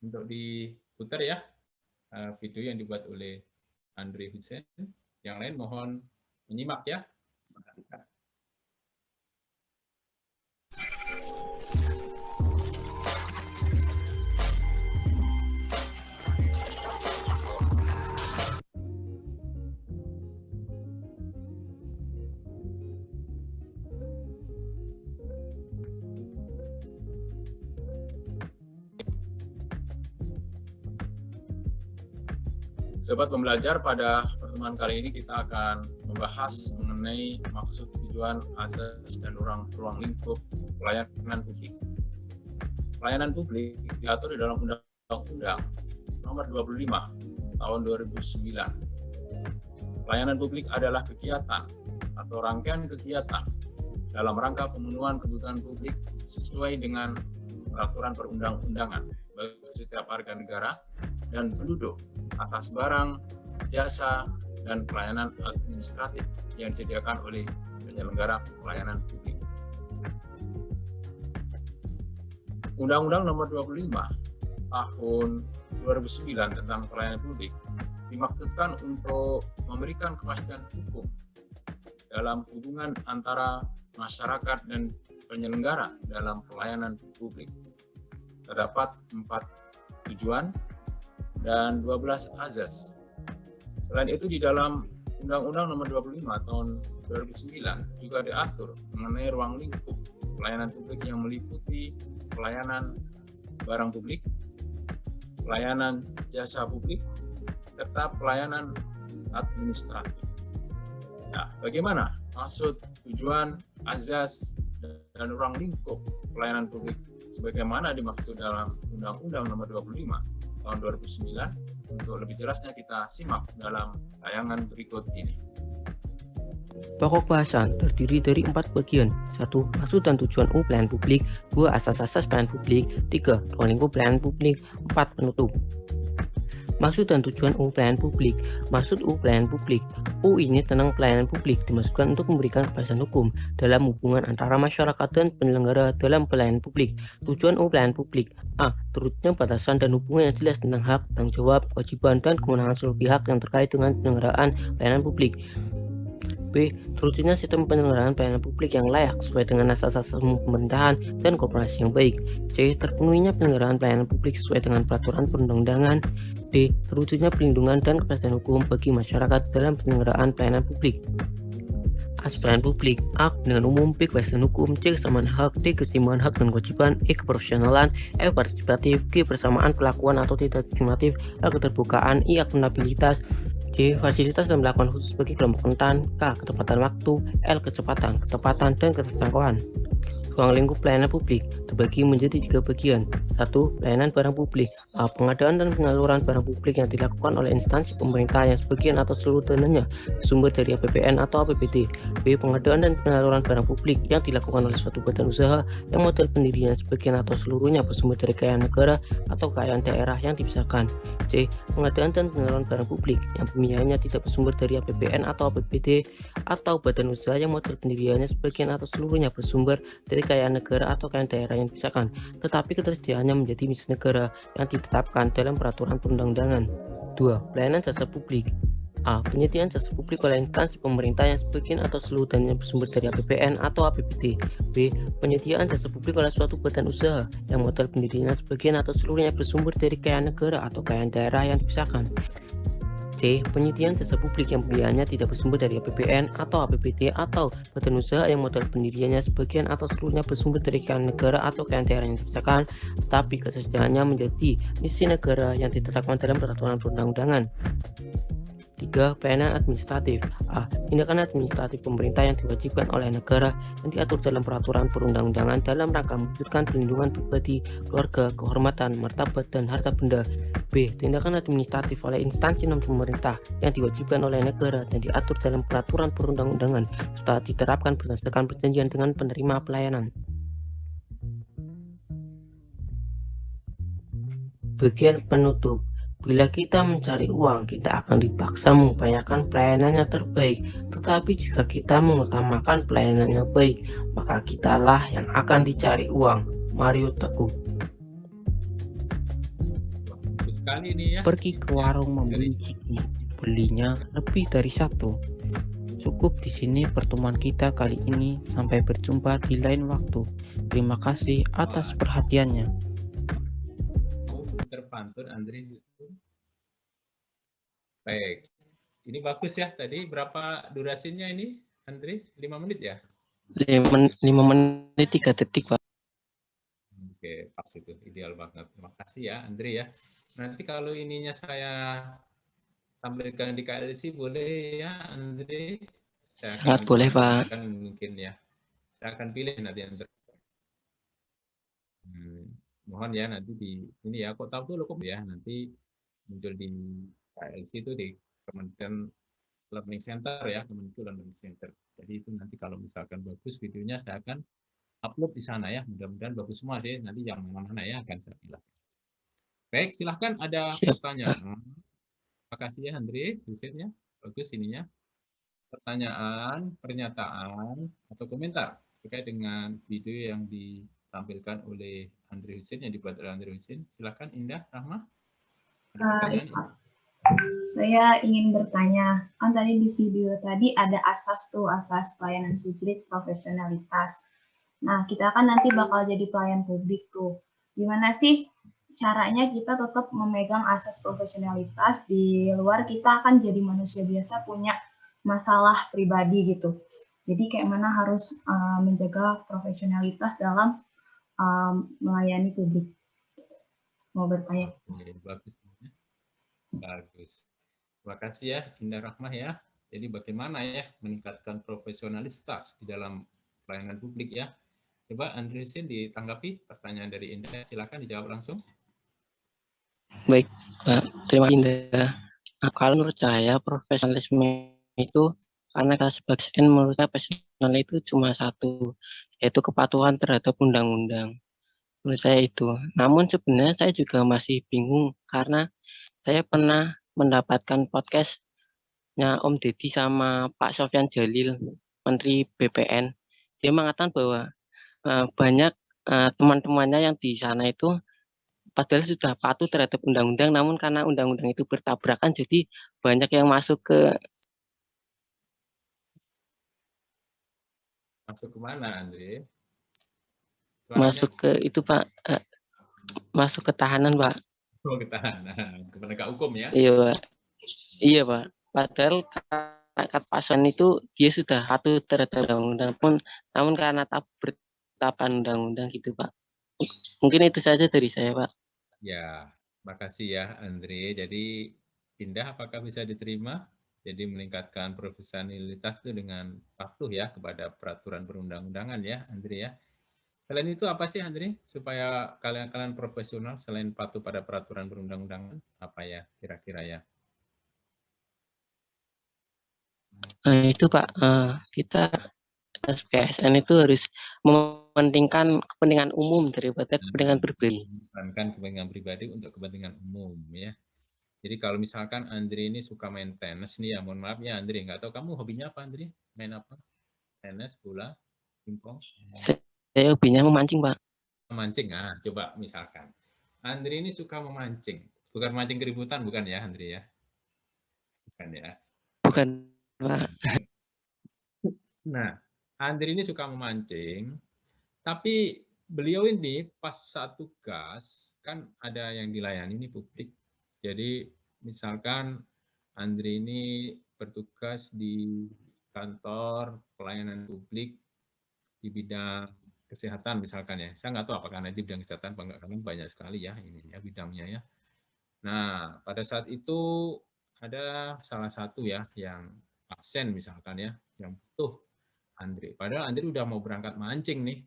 untuk diputar ya, video yang dibuat oleh Andre Hussein. Yang lain mohon menyimak ya. Sobat pembelajar, pada pertemuan kali ini kita akan membahas mengenai maksud, tujuan, asas, dan ruang lingkup pelayanan publik. Pelayanan publik diatur di dalam Undang-Undang Nomor 25 Tahun 2009. Pelayanan publik adalah kegiatan atau rangkaian kegiatan dalam rangka pemenuhan kebutuhan publik sesuai dengan peraturan perundang-undangan bagi setiap warga negara dan penduduk atas barang, jasa, dan pelayanan administratif yang disediakan oleh penyelenggara pelayanan publik. Undang-Undang Nomor 25 Tahun 2009 tentang pelayanan publik dimaksudkan untuk memberikan kepastian hukum dalam hubungan antara masyarakat dan penyelenggara dalam pelayanan publik. Terdapat 4 tujuan dan 12 azas. Selain itu, di dalam Undang-Undang Nomor 25 Tahun 2009 juga diatur mengenai ruang lingkup pelayanan publik yang meliputi pelayanan barang publik, pelayanan jasa publik, serta pelayanan administratif. Nah, bagaimana maksud, tujuan, azas, dan ruang lingkup pelayanan publik sebagaimana dimaksud dalam Undang-Undang Nomor 25 Tahun 2009? Untuk lebih jelasnya kita simak dalam tayangan berikut ini. Pokok bahasan terdiri dari 4 bagian. 1. Maksud dan tujuan pelayanan publik. 2. Asas-asas pelayanan publik. 3. Ruang lingkup pelayanan publik. 4. Penutup. Maksud dan tujuan pelayanan publik. Maksud pelayanan publik. Ini tentang pelayanan publik dimaksudkan untuk memberikan kepastian hukum dalam hubungan antara masyarakat dan penyelenggara dalam pelayanan publik. Tujuan pelayanan publik. A. Turutnya batasan dan hubungan yang jelas tentang hak, tanggung jawab, kewajiban, dan kewenangan seluruh pihak yang terkait dengan penyelenggaraan pelayanan publik. B. Terwujudnya sistem penyelenggaraan pelayanan publik yang layak sesuai dengan asas-asas pemerintahan dan korporasi yang baik. C. Terpenuhinya penyelenggaraan pelayanan publik sesuai dengan peraturan perundang-undangan. D. Terwujudnya perlindungan dan kepastian hukum bagi masyarakat dalam penyelenggaraan pelayanan publik. Asas pelayanan publik. A. Dengan umum. B. Kepastian hukum. C. Kesamaan hak. D. Keseimbangan hak dan kewajiban. E. Keprofesionalan. F. Partisipatif. G. Persamaan perlakuan atau tidak diskriminatif. H. Keterbukaan. I. Akuntabilitas. J. Fasilitas dan perlakuan khusus bagi kelompok rentan. K. Ketepatan waktu. L. Kecepatan, ketepatan, dan keterjangkauan. Ruang lingkup pelayanan publik terbagi menjadi 3 bagian. 1. Pelayanan barang publik. A. Pengadaan dan penyaluran barang publik yang dilakukan oleh instansi pemerintah yang sebagian atau seluruh dananya bersumber dari APBN atau APBD. B. Pengadaan dan penyaluran barang publik yang dilakukan oleh suatu badan usaha yang modal pendirian sebagian atau seluruhnya bersumber dari kekayaan negara atau kekayaan daerah yang dipisahkan. C. Pengadaan dan penyaluran barang publik yang pembiayaannya tidak bersumber dari APBN atau APBD atau badan usaha yang modal pendiriannya sebagian atau seluruhnya bersumber dari kekayaan negara atau kekayaan daerah yang dipisahkan, tetapi ketersediaannya menjadi milik negara yang ditetapkan dalam peraturan perundang-undangan. 2. Pelayanan jasa publik. A. Penyediaan jasa publik oleh instansi pemerintah yang sebagian atau seluruh dananya bersumber dari APBN atau APBD. B. Penyediaan jasa publik oleh suatu badan usaha yang modal pendiriannya sebagian atau seluruhnya bersumber dari kekayaan negara atau kekayaan daerah yang dipisahkan. C. Penyediaan jasa publik yang pembiayaannya tidak bersumber dari APBN atau APBD atau badan usaha yang modal pendiriannya sebagian atau seluruhnya bersumber dari kekayaan negara atau kekayaan daerah yang dipisahkan, tetapi ketersediaannya menjadi misi negara yang ditetapkan dalam peraturan perundang-undangan. 3. Pelayanan administratif. A. Tindakan administratif pemerintah yang diwajibkan oleh negara yang diatur dalam peraturan perundang-undangan dalam rangka mewujudkan perlindungan pribadi, keluarga, kehormatan, martabat, dan harta benda. B. Tindakan administratif oleh instansi non-pemerintah yang diwajibkan oleh negara dan diatur dalam peraturan perundang-undangan serta diterapkan berdasarkan perjanjian dengan penerima pelayanan. Bagian penutup. Bila kita mencari uang, kita akan dipaksa mengupayakan pelayanan yang terbaik. Tetapi jika kita mengutamakan pelayanan yang baik, maka kitalah yang akan dicari uang. Mario Teguh. sekali ini ya. Pergi ke warung membeli ciki, belinya lebih dari satu. Cukup di sini pertemuan kita kali ini. Sampai berjumpa di lain waktu. Terima kasih atas perhatiannya. Kamu pinter pantun, Andri. Baik. Ini bagus ya. Tadi berapa durasinya ini, Andri? 5 menit ya? 5 menit 3 detik, Pak. Oke, pas itu. Ideal banget. Terima kasih ya, Andri ya. Nanti kalau ininya saya tampilkan di KLC boleh ya, Andri? Saya Sangat akan boleh, Pak. tampilkan mungkin ya. Saya akan pilih nanti yang mohon ya nanti di ini ya, kok tahu tuh loh ya, nanti muncul di KLC itu di Kementerian Learning Center ya, Kementerian Learning Center. Jadi itu nanti kalau misalkan bagus videonya saya akan upload di sana ya. Mudah-mudahan bagus semua deh. Nanti yang mana-mana ya akan saya bilang. Baik, silahkan ada pertanyaan. Terima kasih ya Andre, risetnya bagus ininya. Pertanyaan, pernyataan, atau komentar terkait dengan video yang ditampilkan oleh Andre Husin, yang dibuat oleh Andre Husin. Silakan Indah Rahma. Saya ingin bertanya, kan tadi di video tadi ada asas pelayanan publik, profesionalitas. Nah, kita kan nanti bakal jadi pelayan publik tuh. Gimana sih caranya kita tetap memegang asas profesionalitas di luar kita akan jadi manusia biasa punya masalah pribadi gitu. Jadi kayak mana harus menjaga profesionalitas dalam melayani publik. Mau bertanya. Bagus. Bagus. Terima kasih ya Indah Rahmah ya. Jadi bagaimana ya meningkatkan profesionalitas di dalam pelayanan publik ya. Coba Andresin ditanggapi pertanyaan dari Indah. Silakan dijawab langsung. Baik, Pak. Terima kasih Indah. Nah, kalau menurut saya profesionalisme itu karena kelas bagian menurut saya profesional itu cuma satu, yaitu kepatuhan terhadap undang-undang. Menurut saya itu. Namun sebenarnya saya juga masih bingung karena saya pernah mendapatkan podcastnya Om Deddy sama Pak Sofyan Jalil, Menteri BPN. Dia mengatakan bahwa banyak teman-temannya yang di sana itu padahal sudah patuh terhadap undang-undang, namun karena undang-undang itu bertabrakan, jadi banyak yang masuk ke mana, Andre? Masuk ke itu Pak, masuk ke tahanan Pak. Oh, ke tahanan, ke penegak hukum ya? Iya Pak. Iya Pak. Padahal kata pasan itu dia sudah patuh terhadap undang-undang pun, namun karena bertabrakan undang-undang gitu Pak. Mungkin itu saja dari saya Pak. Ya, makasih ya Andre. Jadi Indah, apakah bisa diterima? Jadi meningkatkan profesionalitas itu dengan patuh ya kepada peraturan perundang-undangan ya, Andre ya. Selain itu apa sih Andre supaya kalian profesional selain patuh pada peraturan perundang-undangan apa ya kira-kira ya? Nah, itu Pak, kita PSN itu harus mementingkan kepentingan umum daripada kepentingan pribadi. Mementingkan kepentingan pribadi untuk kepentingan umum ya. Jadi kalau misalkan Andri ini suka main tenis nih ya, mohon maaf ya Andri, nggak tahu kamu hobinya apa Andri? Main apa? Tenis, bola, pingpong? Saya hobinya memancing Pak. Memancing, ah coba misalkan. Andri ini suka memancing, bukan mancing keributan bukan ya Andri ya? Bukan ya? Bukan Pak. Nah, Andri ini suka memancing, tapi beliau ini pas saat tugas, kan ada yang dilayani ini publik. Jadi misalkan Andri ini bertugas di kantor pelayanan publik di bidang kesehatan misalkan ya. Saya nggak tahu apakah nanti bidang kesehatan apa enggak, karena banyak sekali ya ini ya bidangnya ya. Nah, pada saat itu ada salah satu ya yang pasien misalkan ya, yang butuh Andri. Padahal Andri udah mau berangkat mancing nih.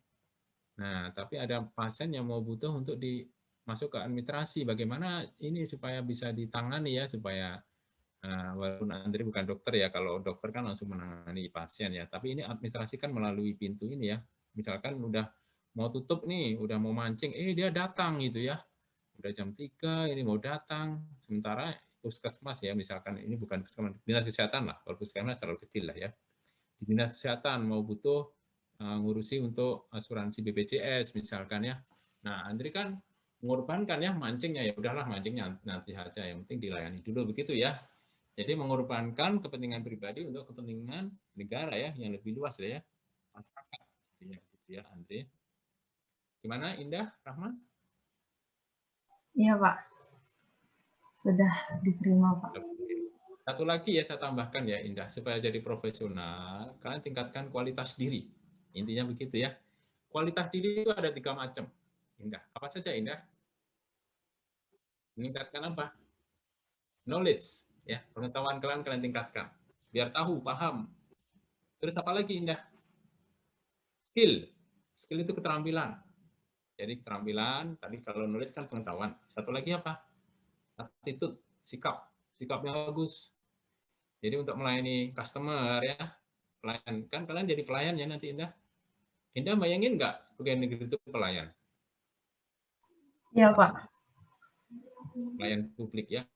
Nah, tapi ada pasien yang mau butuh untuk masuk ke administrasi. Bagaimana ini supaya bisa ditangani ya, supaya walaupun Andri bukan dokter ya, kalau dokter kan langsung menangani pasien ya. Tapi ini administrasi kan melalui pintu ini ya. Misalkan udah mau tutup nih, udah mau mancing, dia datang gitu ya. Udah jam 3, ini mau datang. Sementara puskesmas ya, misalkan ini bukan puskesmas, dinas kesehatan lah. Kalau puskesmas terlalu kecil lah ya. Di dinas kesehatan mau butuh ngurusi untuk asuransi BPJS misalkan ya. Nah, Andri kan mengorbankan ya mancingnya, ya udahlah mancingnya nanti saja, yang penting dilayani dulu, begitu ya. Jadi mengorbankan kepentingan pribadi untuk kepentingan negara ya, yang lebih luas ya, masyarakat. Ya, gitu ya, Andre. Gimana, Indah, Rahman? Iya, Pak. Sudah diterima, Pak. Satu lagi ya saya tambahkan ya, Indah, supaya jadi profesional, kalian tingkatkan kualitas diri. Intinya begitu ya. Kualitas diri itu ada 3 macam. Indah, apa saja, Indah? Meningkatkan apa? Knowledge, ya, pengetahuan kalian tingkatkan. Biar tahu, paham. Terus apa lagi, Indah? Skill. Skill itu keterampilan. Jadi keterampilan, tadi kalau knowledge kan pengetahuan. Satu lagi apa? Attitude, sikap. Sikapnya bagus. Jadi untuk melayani customer ya, pelayan. Kan kalian jadi pelayan ya nanti, Indah. Indah bayangin nggak pegawai negeri itu pelayan? Iya, Pak. Pelayan publik ya.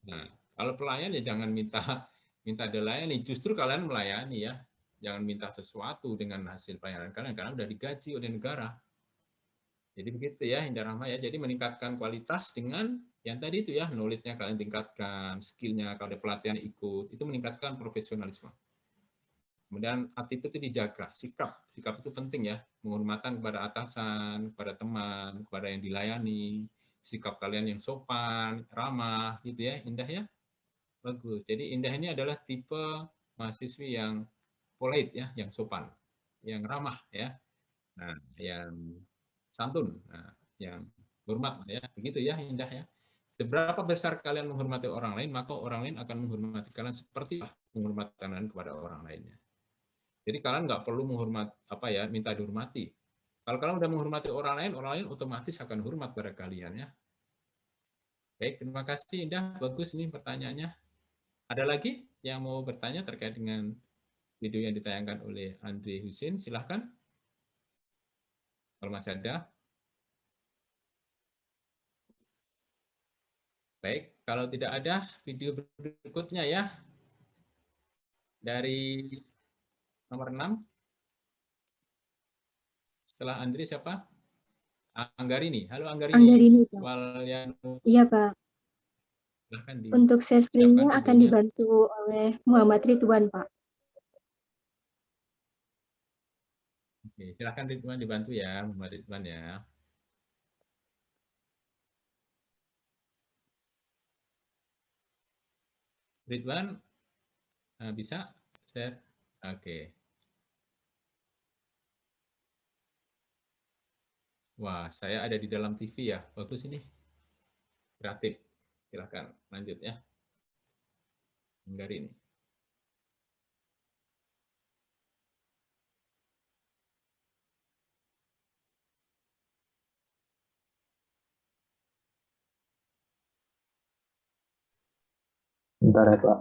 Nah, kalau pelayan ya jangan minta dilayani, justru kalian melayani ya. Jangan minta sesuatu dengan hasil pelayanan kalian karena udah digaji oleh negara. Jadi begitu ya, Indah Rahma ya. Jadi meningkatkan kualitas dengan yang tadi itu ya, knowledge-nya kalian tingkatkan, skill-nya kalau ada pelatihan ikut, itu meningkatkan profesionalisme. Kemudian attitude itu dijaga, sikap itu penting ya, penghormatan kepada atasan, kepada teman, kepada yang dilayani, sikap kalian yang sopan, ramah, gitu ya, Indah ya. Bagus. Jadi Indah ini adalah tipe mahasiswi yang polite ya, yang sopan, yang ramah ya, nah, yang santun, nah, yang hormat ya, begitu ya, Indah ya. Seberapa besar kalian menghormati orang lain, maka orang lain akan menghormati kalian seperti menghormati kalian kepada orang lainnya. Jadi kalian nggak perlu menghormat minta dihormati. Kalau kalian udah menghormati orang lain otomatis akan hormat pada kalian ya. Baik, terima kasih Indah, bagus nih pertanyaannya. Ada lagi yang mau bertanya terkait dengan video yang ditayangkan oleh Andre Husin? Silahkan. Kalau masih ada. Baik, kalau tidak ada video berikutnya ya. Dari nomor 6. Setelah Andre siapa? Anggarini. Halo Anggarini. Anggarini, Pak. Walyanu. Iya, Pak. Untuk share screen-nya akan dibantu oleh Muhammad Ridwan, Pak. Oke, silakan Ridwan dibantu ya, Muhammad Ridwan ya. Ridwan, bisa share? Oke. Wah, saya ada di dalam TV ya, bagus ini. Kreatif. Silakan lanjut ya. Anggarini. Bentar ya, Pak.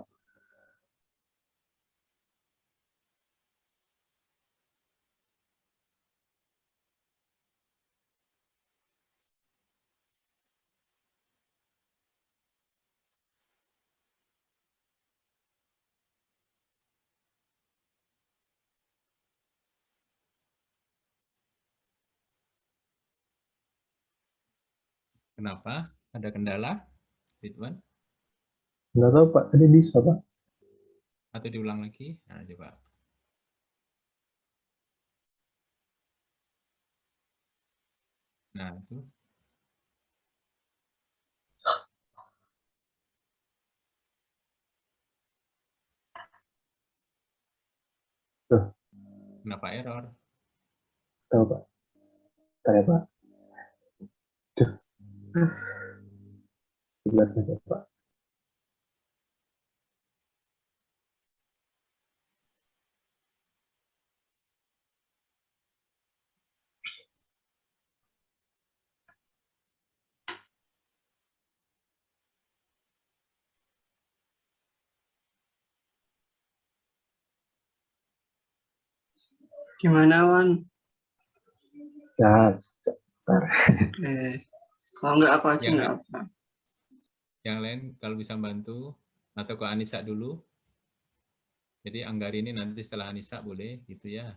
Kenapa? Ada kendala, Ridwan? Nggak tahu, Pak. Tadi bisa, Pak. Atau diulang lagi? Nah, coba. Nah, itu. Tuh. Kenapa error? Tahu, Pak. Bentar ya, Pak. Tuh. Jelas aja, Pak. Gimana, Wan? Ya, bentar. Kalau nggak apa aja nggak apa. Yang lain kalau bisa bantu, atau ke Anissa dulu. Jadi Anggarini nanti setelah Anissa boleh, gitu ya.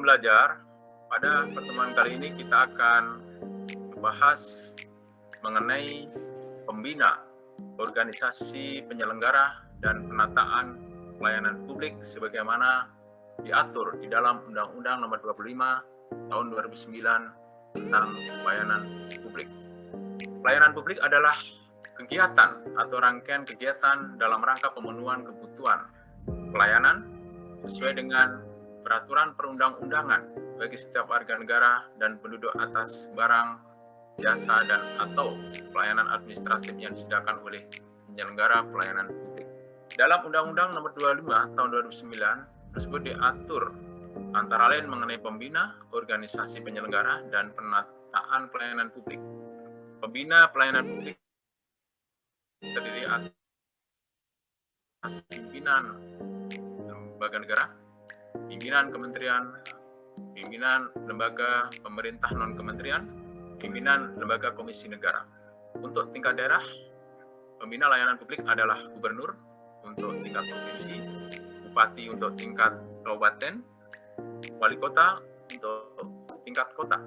Salam belajar. Pada pertemuan kali ini kita akan membahas mengenai pembina, organisasi penyelenggara, dan penataan pelayanan publik sebagaimana diatur di dalam Undang-Undang Nomor 25 Tahun 2009 tentang pelayanan publik. Pelayanan publik adalah kegiatan atau rangkaian kegiatan dalam rangka pemenuhan kebutuhan pelayanan sesuai dengan peraturan perundang-undangan bagi setiap warga negara dan penduduk atas barang, jasa, dan atau pelayanan administratif yang disediakan oleh penyelenggara pelayanan publik. Dalam Undang-Undang Nomor 25 Tahun 2009 tersebut diatur antara lain mengenai pembina, organisasi penyelenggara, dan penataan pelayanan publik. Pembina pelayanan publik terdiri atas pimpinan lembaga negara, pimpinan kementerian, pimpinan lembaga pemerintah non-kementerian, pimpinan lembaga komisi negara. Untuk tingkat daerah, pembina layanan publik adalah gubernur untuk tingkat provinsi, bupati untuk tingkat kabupaten, wali kota untuk tingkat kota.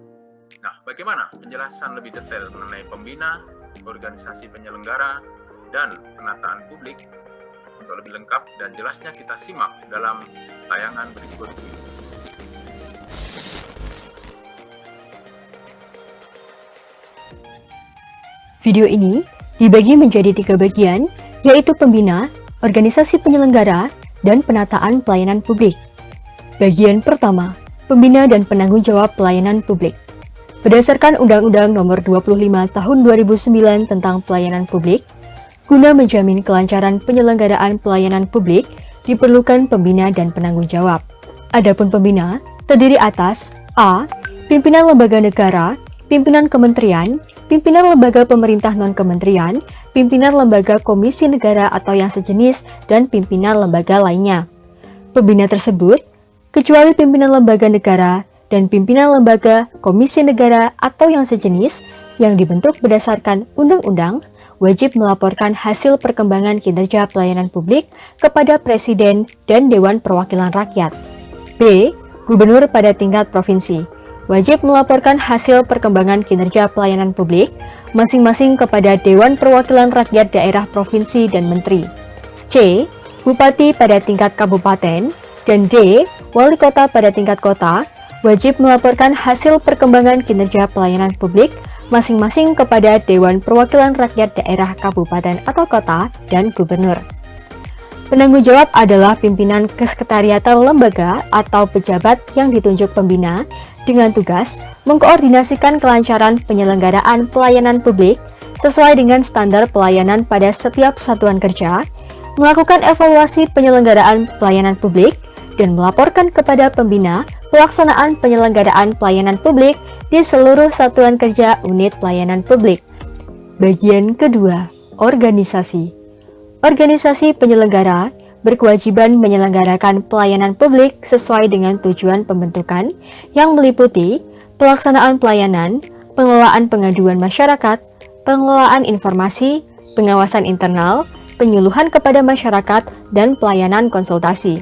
Nah, bagaimana penjelasan lebih detail mengenai pembina, organisasi penyelenggara, dan penataan publik? Untuk lebih lengkap dan jelasnya kita simak dalam tayangan berikut ini. Video ini dibagi menjadi 3 bagian, yaitu pembina, organisasi penyelenggara, dan penataan pelayanan publik. Bagian pertama, pembina dan penanggung jawab pelayanan publik. Berdasarkan Undang-Undang Nomor 25 Tahun 2009 tentang pelayanan publik, guna menjamin kelancaran penyelenggaraan pelayanan publik, diperlukan pembina dan penanggung jawab. Adapun pembina terdiri atas A. Pimpinan lembaga negara, pimpinan kementerian, pimpinan lembaga pemerintah non-kementerian, pimpinan lembaga komisi negara atau yang sejenis, dan pimpinan lembaga lainnya. Pembina tersebut, kecuali pimpinan lembaga negara dan pimpinan lembaga komisi negara atau yang sejenis yang dibentuk berdasarkan undang-undang, wajib melaporkan hasil perkembangan kinerja pelayanan publik kepada Presiden dan Dewan Perwakilan Rakyat. B. Gubernur pada tingkat provinsi wajib melaporkan hasil perkembangan kinerja pelayanan publik masing-masing kepada Dewan Perwakilan Rakyat daerah provinsi dan menteri. C. Bupati pada tingkat kabupaten, dan D. Wali kota pada tingkat kota wajib melaporkan hasil perkembangan kinerja pelayanan publik masing-masing kepada Dewan Perwakilan Rakyat daerah kabupaten atau kota dan gubernur. Penanggung jawab adalah pimpinan kesekretariatan lembaga atau pejabat yang ditunjuk pembina dengan tugas mengkoordinasikan kelancaran penyelenggaraan pelayanan publik sesuai dengan standar pelayanan pada setiap satuan kerja, melakukan evaluasi penyelenggaraan pelayanan publik, dan melaporkan kepada pembina pelaksanaan penyelenggaraan pelayanan publik di seluruh satuan kerja unit pelayanan publik. Bagian kedua, organisasi. Organisasi penyelenggara berkewajiban menyelenggarakan pelayanan publik sesuai dengan tujuan pembentukan yang meliputi pelaksanaan pelayanan, pengelolaan pengaduan masyarakat, pengelolaan informasi, pengawasan internal, penyuluhan kepada masyarakat, dan pelayanan konsultasi.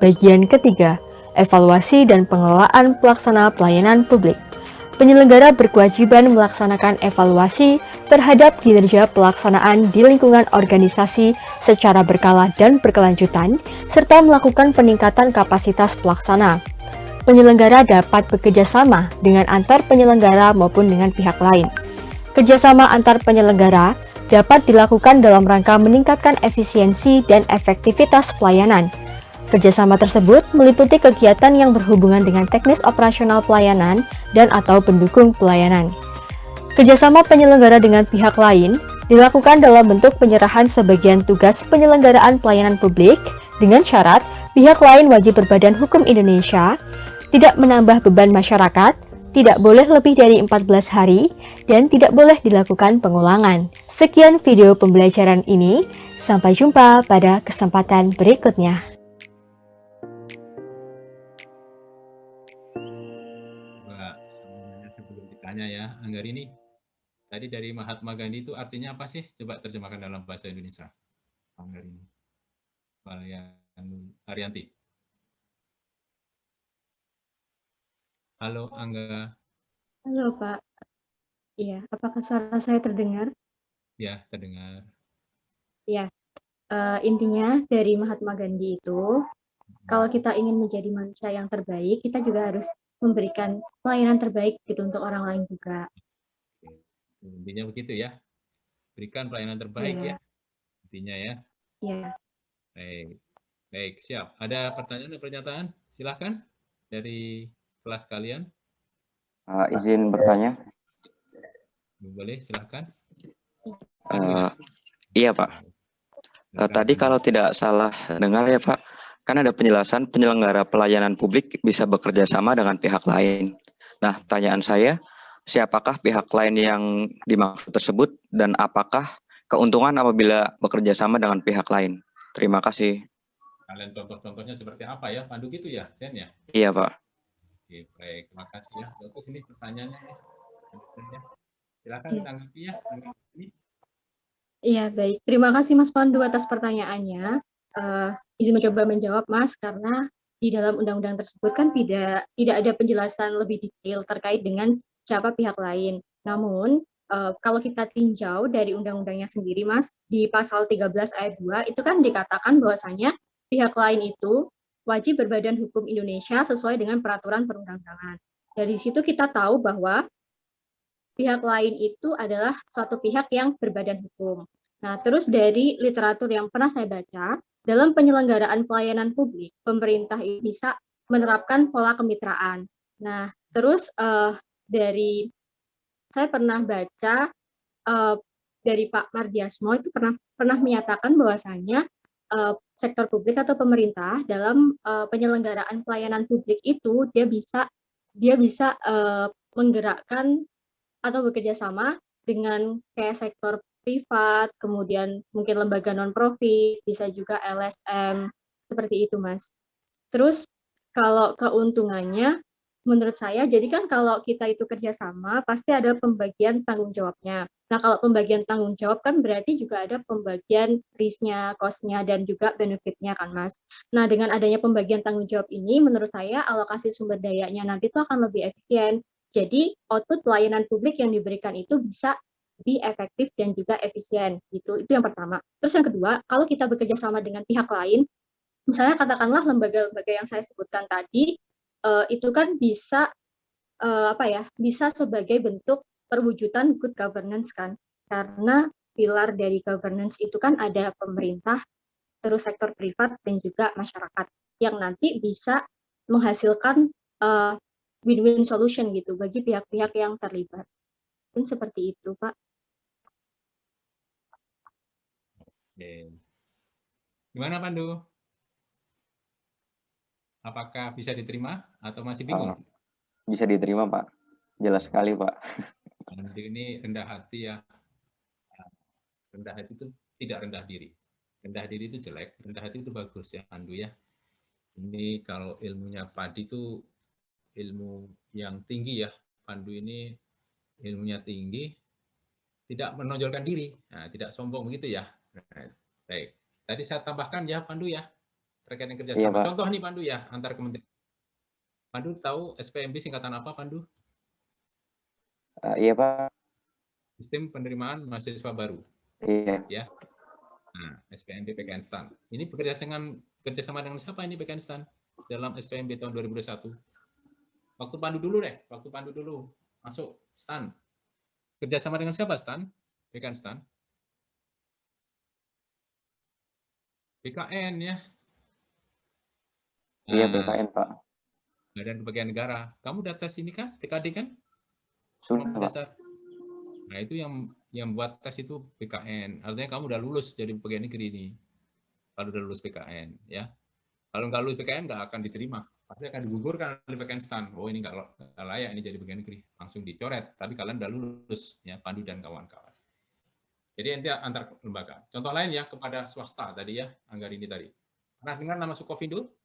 Bagian ketiga, evaluasi dan pengelolaan pelaksana pelayanan publik. Penyelenggara berkewajiban melaksanakan evaluasi terhadap kinerja pelaksanaan di lingkungan organisasi secara berkala dan berkelanjutan, serta melakukan peningkatan kapasitas pelaksana. Penyelenggara dapat bekerja sama dengan antar penyelenggara maupun dengan pihak lain. Kerjasama antar penyelenggara dapat dilakukan dalam rangka meningkatkan efisiensi dan efektivitas pelayanan. Kerjasama tersebut meliputi kegiatan yang berhubungan dengan teknis operasional pelayanan dan atau pendukung pelayanan. Kerjasama penyelenggara dengan pihak lain dilakukan dalam bentuk penyerahan sebagian tugas penyelenggaraan pelayanan publik dengan syarat pihak lain wajib berbadan hukum Indonesia, tidak menambah beban masyarakat, tidak boleh lebih dari 14 hari, dan tidak boleh dilakukan pengulangan. Sekian video pembelajaran ini, sampai jumpa pada kesempatan berikutnya. Sebelum ditanya ya, Anggar ini tadi dari Mahatma Gandhi itu artinya apa sih? Coba terjemahkan dalam bahasa Indonesia. Anggar ini. Arianti. Halo Angga. Halo Pak. Iya, apakah suara saya terdengar? Ya, terdengar. Ya, intinya dari Mahatma Gandhi itu, kalau kita ingin menjadi manusia yang terbaik, kita juga harus memberikan pelayanan terbaik gitu untuk orang lain juga. Intinya begitu ya. Berikan pelayanan terbaik ya. Intinya ya. Iya. Baik. Baik, siap. Ada pertanyaan dan pernyataan? Silahkan dari kelas kalian. Izin bertanya. Boleh, silahkan. Iya Pak. Tadi kalau tidak salah dengar ya Pak, kan ada penjelasan penyelenggara pelayanan publik bisa bekerja sama dengan pihak lain. Nah, pertanyaan saya, siapakah pihak lain yang dimaksud tersebut dan apakah keuntungan apabila bekerja sama dengan pihak lain? Terima kasih. Kalian contoh-contohnya seperti apa ya? Pandu gitu ya, Sen ya? Iya Pak. Oke, baik. Terima kasih ya. Bagus ini pertanyaannya. Silakan ditanggapi ya. Iya, baik. Terima kasih Mas Pandu atas pertanyaannya. Izin mencoba menjawab Mas, karena di dalam undang-undang tersebut kan tidak ada penjelasan lebih detail terkait dengan siapa pihak lain. Namun, kalau kita tinjau dari undang-undangnya sendiri Mas, di pasal 13 ayat 2 itu kan dikatakan bahwasanya pihak lain itu wajib berbadan hukum Indonesia sesuai dengan peraturan perundang-undangan. Dari situ kita tahu bahwa pihak lain itu adalah suatu pihak yang berbadan hukum. Nah, terus dari literatur yang pernah saya baca, dalam penyelenggaraan pelayanan publik, pemerintah bisa menerapkan pola kemitraan. Nah, terus dari saya pernah baca dari Pak Mardiasmo itu pernah menyatakan bahwasanya sektor publik atau pemerintah dalam penyelenggaraan pelayanan publik itu dia bisa menggerakkan atau bekerja sama dengan kayak sektor privat, kemudian mungkin lembaga non-profit, bisa juga LSM, seperti itu Mas. Terus kalau keuntungannya, menurut saya, jadi kan kalau kita itu kerjasama, pasti ada pembagian tanggung jawabnya. Nah, kalau pembagian tanggung jawab kan berarti juga ada pembagian risk-nya, cost-nya, dan juga benefit-nya kan Mas. Nah, dengan adanya pembagian tanggung jawab ini, menurut saya alokasi sumber dayanya nanti itu akan lebih efisien. Jadi, output pelayanan publik yang diberikan itu bisa lebih efektif dan juga efisien. Gitu. Itu yang pertama. Terus yang kedua, kalau kita bekerja sama dengan pihak lain, misalnya katakanlah lembaga-lembaga yang saya sebutkan tadi, itu kan bisa bisa sebagai bentuk perwujudan good governance kan, karena pilar dari governance itu kan ada pemerintah, terus sektor privat dan juga masyarakat yang nanti bisa menghasilkan win-win solution gitu bagi pihak-pihak yang terlibat. Dan seperti itu Pak. Oke. Gimana Pandu? Apakah bisa diterima atau masih bingung? Bisa diterima Pak, jelas sekali Pak. Ini rendah hati ya. Rendah hati itu tidak rendah diri. Rendah diri itu jelek, rendah hati itu bagus ya Pandu ya. Ini kalau ilmunya Padi itu ilmu yang tinggi ya. Pandu ini ilmunya tinggi, tidak menonjolkan diri, nah, tidak sombong begitu ya. Nah, baik. Tadi saya tambahkan ya Pandu ya, terkait dengan kerjasama. Iya, contoh nih Pandu ya, antar kementerian. Pandu tahu SPMB singkatan apa Pandu? Iya Pak. Sistem penerimaan mahasiswa baru. Iya. Ya. Nah, SPMB PKN-STAN. Ini kerjasama dengan siapa ini PKN-STAN dalam SPMB tahun 2021? Waktu Pandu dulu deh, masuk STAN. Kerjasama dengan siapa STAN? PKN-STAN? BKN ya. Iya BKN Pak. Badan Kepegawaian Negara. Kamu udah tes ini kan? TKD kan? Sudah Pak. Dasar. Nah itu yang buat tes itu BKN. Artinya kamu udah lulus jadi pegawai negeri ini. Kalau udah lulus BKN ya. Kalau nggak lulus BKN nggak akan diterima. Pasti akan digugurkan oleh PKN-STAN. Oh ini nggak layak ini jadi pegawai negeri. Langsung dicoret. Tapi kalian udah lulus ya, Pandu dan kawan-kawan. Jadi nanti antar lembaga. Contoh lain ya kepada swasta tadi ya, Anggarini tadi. Pernah dengar nama Sukovindo?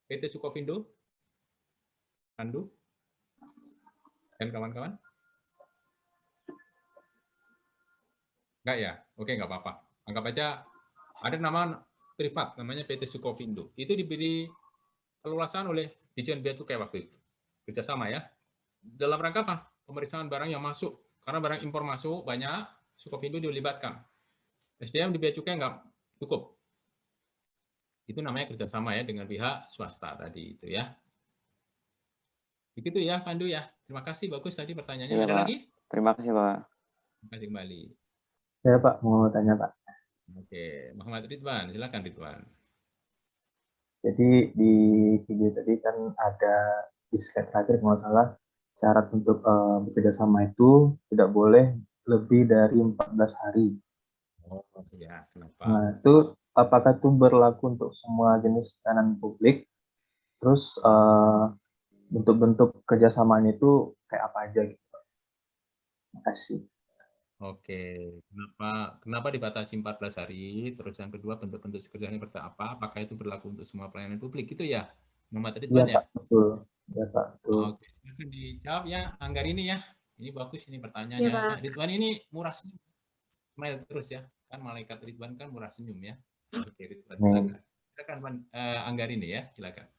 PT Sukovindo? Pandu? Dan kawan-kawan? Enggak ya? Oke, enggak apa-apa. Anggap aja ada nama privat, namanya PT Sukovindo. Itu diberi keluasan oleh Dirjen Bea Cukai waktu itu. kerjasama ya. Dalam rangka apa? Pemeriksaan barang yang masuk. Karena barang impor masuk banyak, Sukopindo dilibatkan. SDM di Bea Cukai nggak cukup. Itu namanya kerjasama ya dengan pihak swasta tadi itu ya. Begitu ya, Pandu ya. Terima kasih, bagus tadi pertanyaannya. Iya, Ada Pak. lagi? Terima kasih, Pak. Terima kasih kembali. Ya Pak, mau tanya Pak. Oke, Muhammad Ridwan, silakan Ridwan. Jadi di video tadi kan ada di slide terakhir kalau nggak salah syarat untuk bekerja sama itu tidak boleh lebih dari 14 hari. Oh ya, kenapa? Nah itu apakah itu berlaku untuk semua jenis pelayanan publik? Terus bentuk-bentuk kerjasamanya itu kayak apa aja gitu Pak? Terima kasih. Oke, kenapa dibatasi 14 hari? Terus yang kedua, bentuk-bentuk kerjanya seperti apa? Apakah itu berlaku untuk semua pelayanan publik gitu ya? Muhammad Iya Ridwan ya? Pak, betul. Ya Pak, betul. Oke, silahkan dijawab ya, Anggar ini ya. Ini bagus ini Iya, pertanyaannya. Pak. Ridwan ini murah senyum. Smile terus ya. Kan malaikat Ridwan kan murah senyum ya. Oke, Ridwan silakan. Silakan Anggar ini ya, silakan.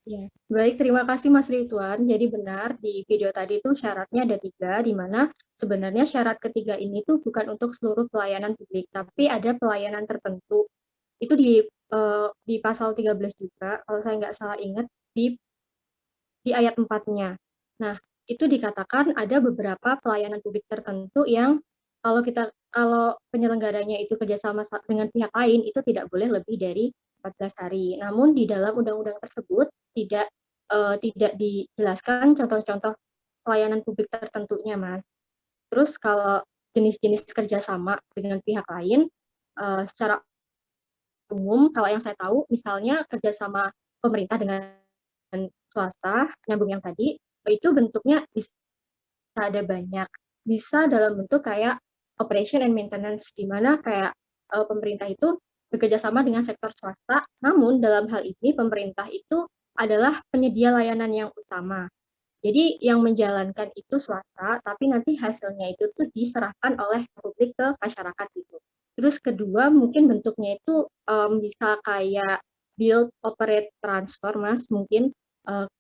Ya, baik, terima kasih Mas Ridwan. Jadi benar di video tadi itu syaratnya ada 3, di mana sebenarnya syarat ketiga ini tuh bukan untuk seluruh pelayanan publik, tapi ada pelayanan tertentu. Itu di pasal 13 juga, kalau saya nggak salah ingat, di ayat 4-nya. Nah, itu dikatakan ada beberapa pelayanan publik tertentu yang kalau penyelenggaranya itu kerjasama dengan pihak lain, itu tidak boleh lebih dari 14 hari. Namun di dalam undang-undang tersebut tidak dijelaskan contoh-contoh pelayanan publik tertentunya, Mas. Terus kalau jenis-jenis kerjasama dengan pihak lain, secara umum, kalau yang saya tahu, misalnya kerjasama pemerintah dengan swasta, nyambung yang tadi, itu bentuknya bisa ada banyak. Bisa dalam bentuk kayak operation and maintenance, di mana kayak pemerintah itu bekerja sama dengan sektor swasta, namun dalam hal ini pemerintah itu adalah penyedia layanan yang utama. Jadi yang menjalankan itu swasta, tapi nanti hasilnya itu tuh diserahkan oleh publik ke masyarakat itu. Terus kedua, mungkin bentuknya itu bisa kayak build, operate, transfer, Mas. Mungkin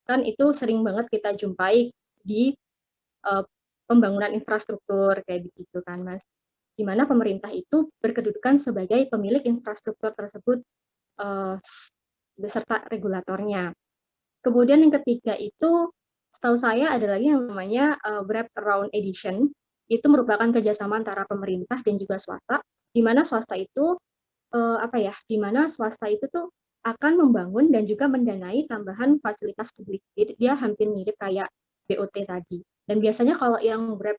kan itu sering banget kita jumpai di pembangunan infrastruktur kayak begitu kan, Mas. Di mana pemerintah itu berkedudukan sebagai pemilik infrastruktur tersebut beserta regulatornya. Kemudian yang ketiga itu, setahu saya ada lagi yang namanya wrap around edition. Itu merupakan kerjasama antara pemerintah dan juga swasta, di mana swasta itu di mana swasta itu tuh akan membangun dan juga mendanai tambahan fasilitas publik. Jadi dia hampir mirip kayak BOT tadi. Dan biasanya kalau yang wrap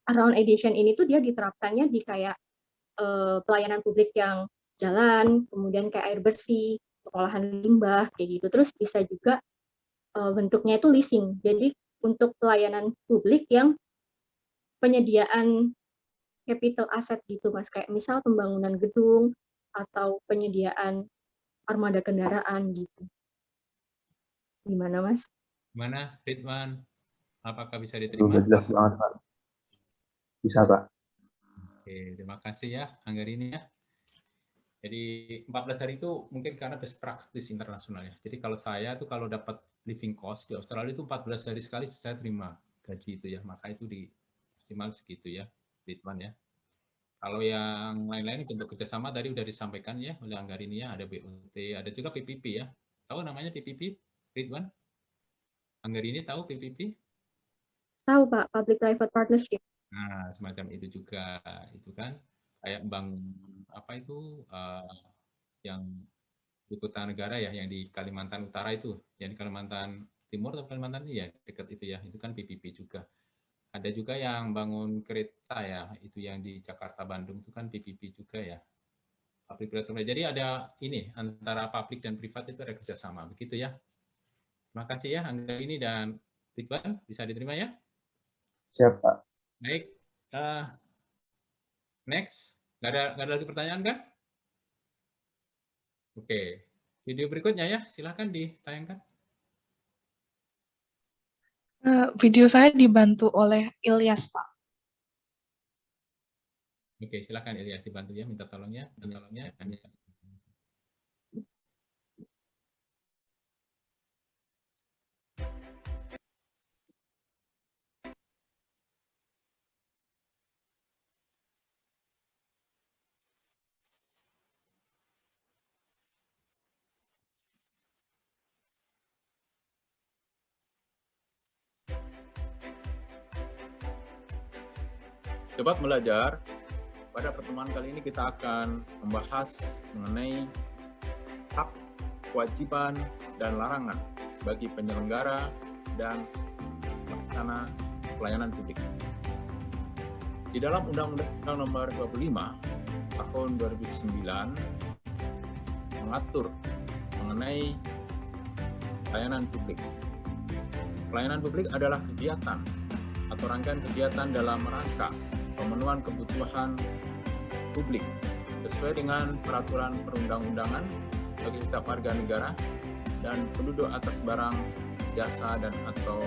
around edition ini tuh dia diterapkannya di kayak pelayanan publik yang jalan, kemudian kayak air bersih, pengolahan limbah, kayak gitu. Terus bisa juga bentuknya itu leasing. Jadi untuk pelayanan publik yang penyediaan capital asset gitu, Mas. Kayak misal pembangunan gedung atau penyediaan armada kendaraan gitu. Gimana, Mas? Gimana, Ridwan? Apakah bisa Itu diterima? jelas banget Pak. Bisa Pak. Oke, terima kasih ya, Anggar ini ya. Jadi 14 hari itu mungkin karena best practice internasional ya. Jadi kalau saya tuh kalau dapat living cost di Australia itu 14 hari sekali saya terima gaji itu ya. Maka itu di maksimal segitu ya, Ridwan ya. Kalau yang lain-lain bentuk kerjasama tadi udah disampaikan ya oleh Anggar ini ya. Ada BOT, ada juga PPP ya. Tahu namanya PPP, Ridwan? Anggar ini tahu PPP? Tahu Pak, Public Private Partnership. Nah, semacam itu juga, itu kan kayak bank apa itu yang di kota negara ya, yang di Kalimantan Utara itu, yang di Kalimantan Timur atau Kalimantan ya dekat itu ya, itu kan PPP juga. Ada juga yang bangun kereta ya, itu yang di Jakarta Bandung itu kan PPP juga ya. Public private. Jadi ada ini antara publik dan privat itu ada kerjasama, begitu ya. Terima kasih ya Angga ini dan Ridwan, bisa diterima ya? Siap Pak. Baik, next, nggak ada lagi pertanyaan kan? Oke, video berikutnya ya, silahkan ditayangkan. Video saya dibantu oleh Ilyas, Pak. Oke, silahkan Ilyas dibantu ya, minta tolongnya. Sobat Belajar, pada pertemuan kali ini kita akan membahas mengenai hak, kewajiban, dan larangan bagi penyelenggara dan pelaksana pelayanan publik. Di dalam Undang-Undang Nomor 25 Tahun 2009 mengatur mengenai pelayanan publik. Pelayanan publik adalah kegiatan atau rangkaian kegiatan dalam rangka pemenuhan kebutuhan publik sesuai dengan peraturan perundang-undangan bagi setiap warga negara dan penduduk atas barang, jasa, dan atau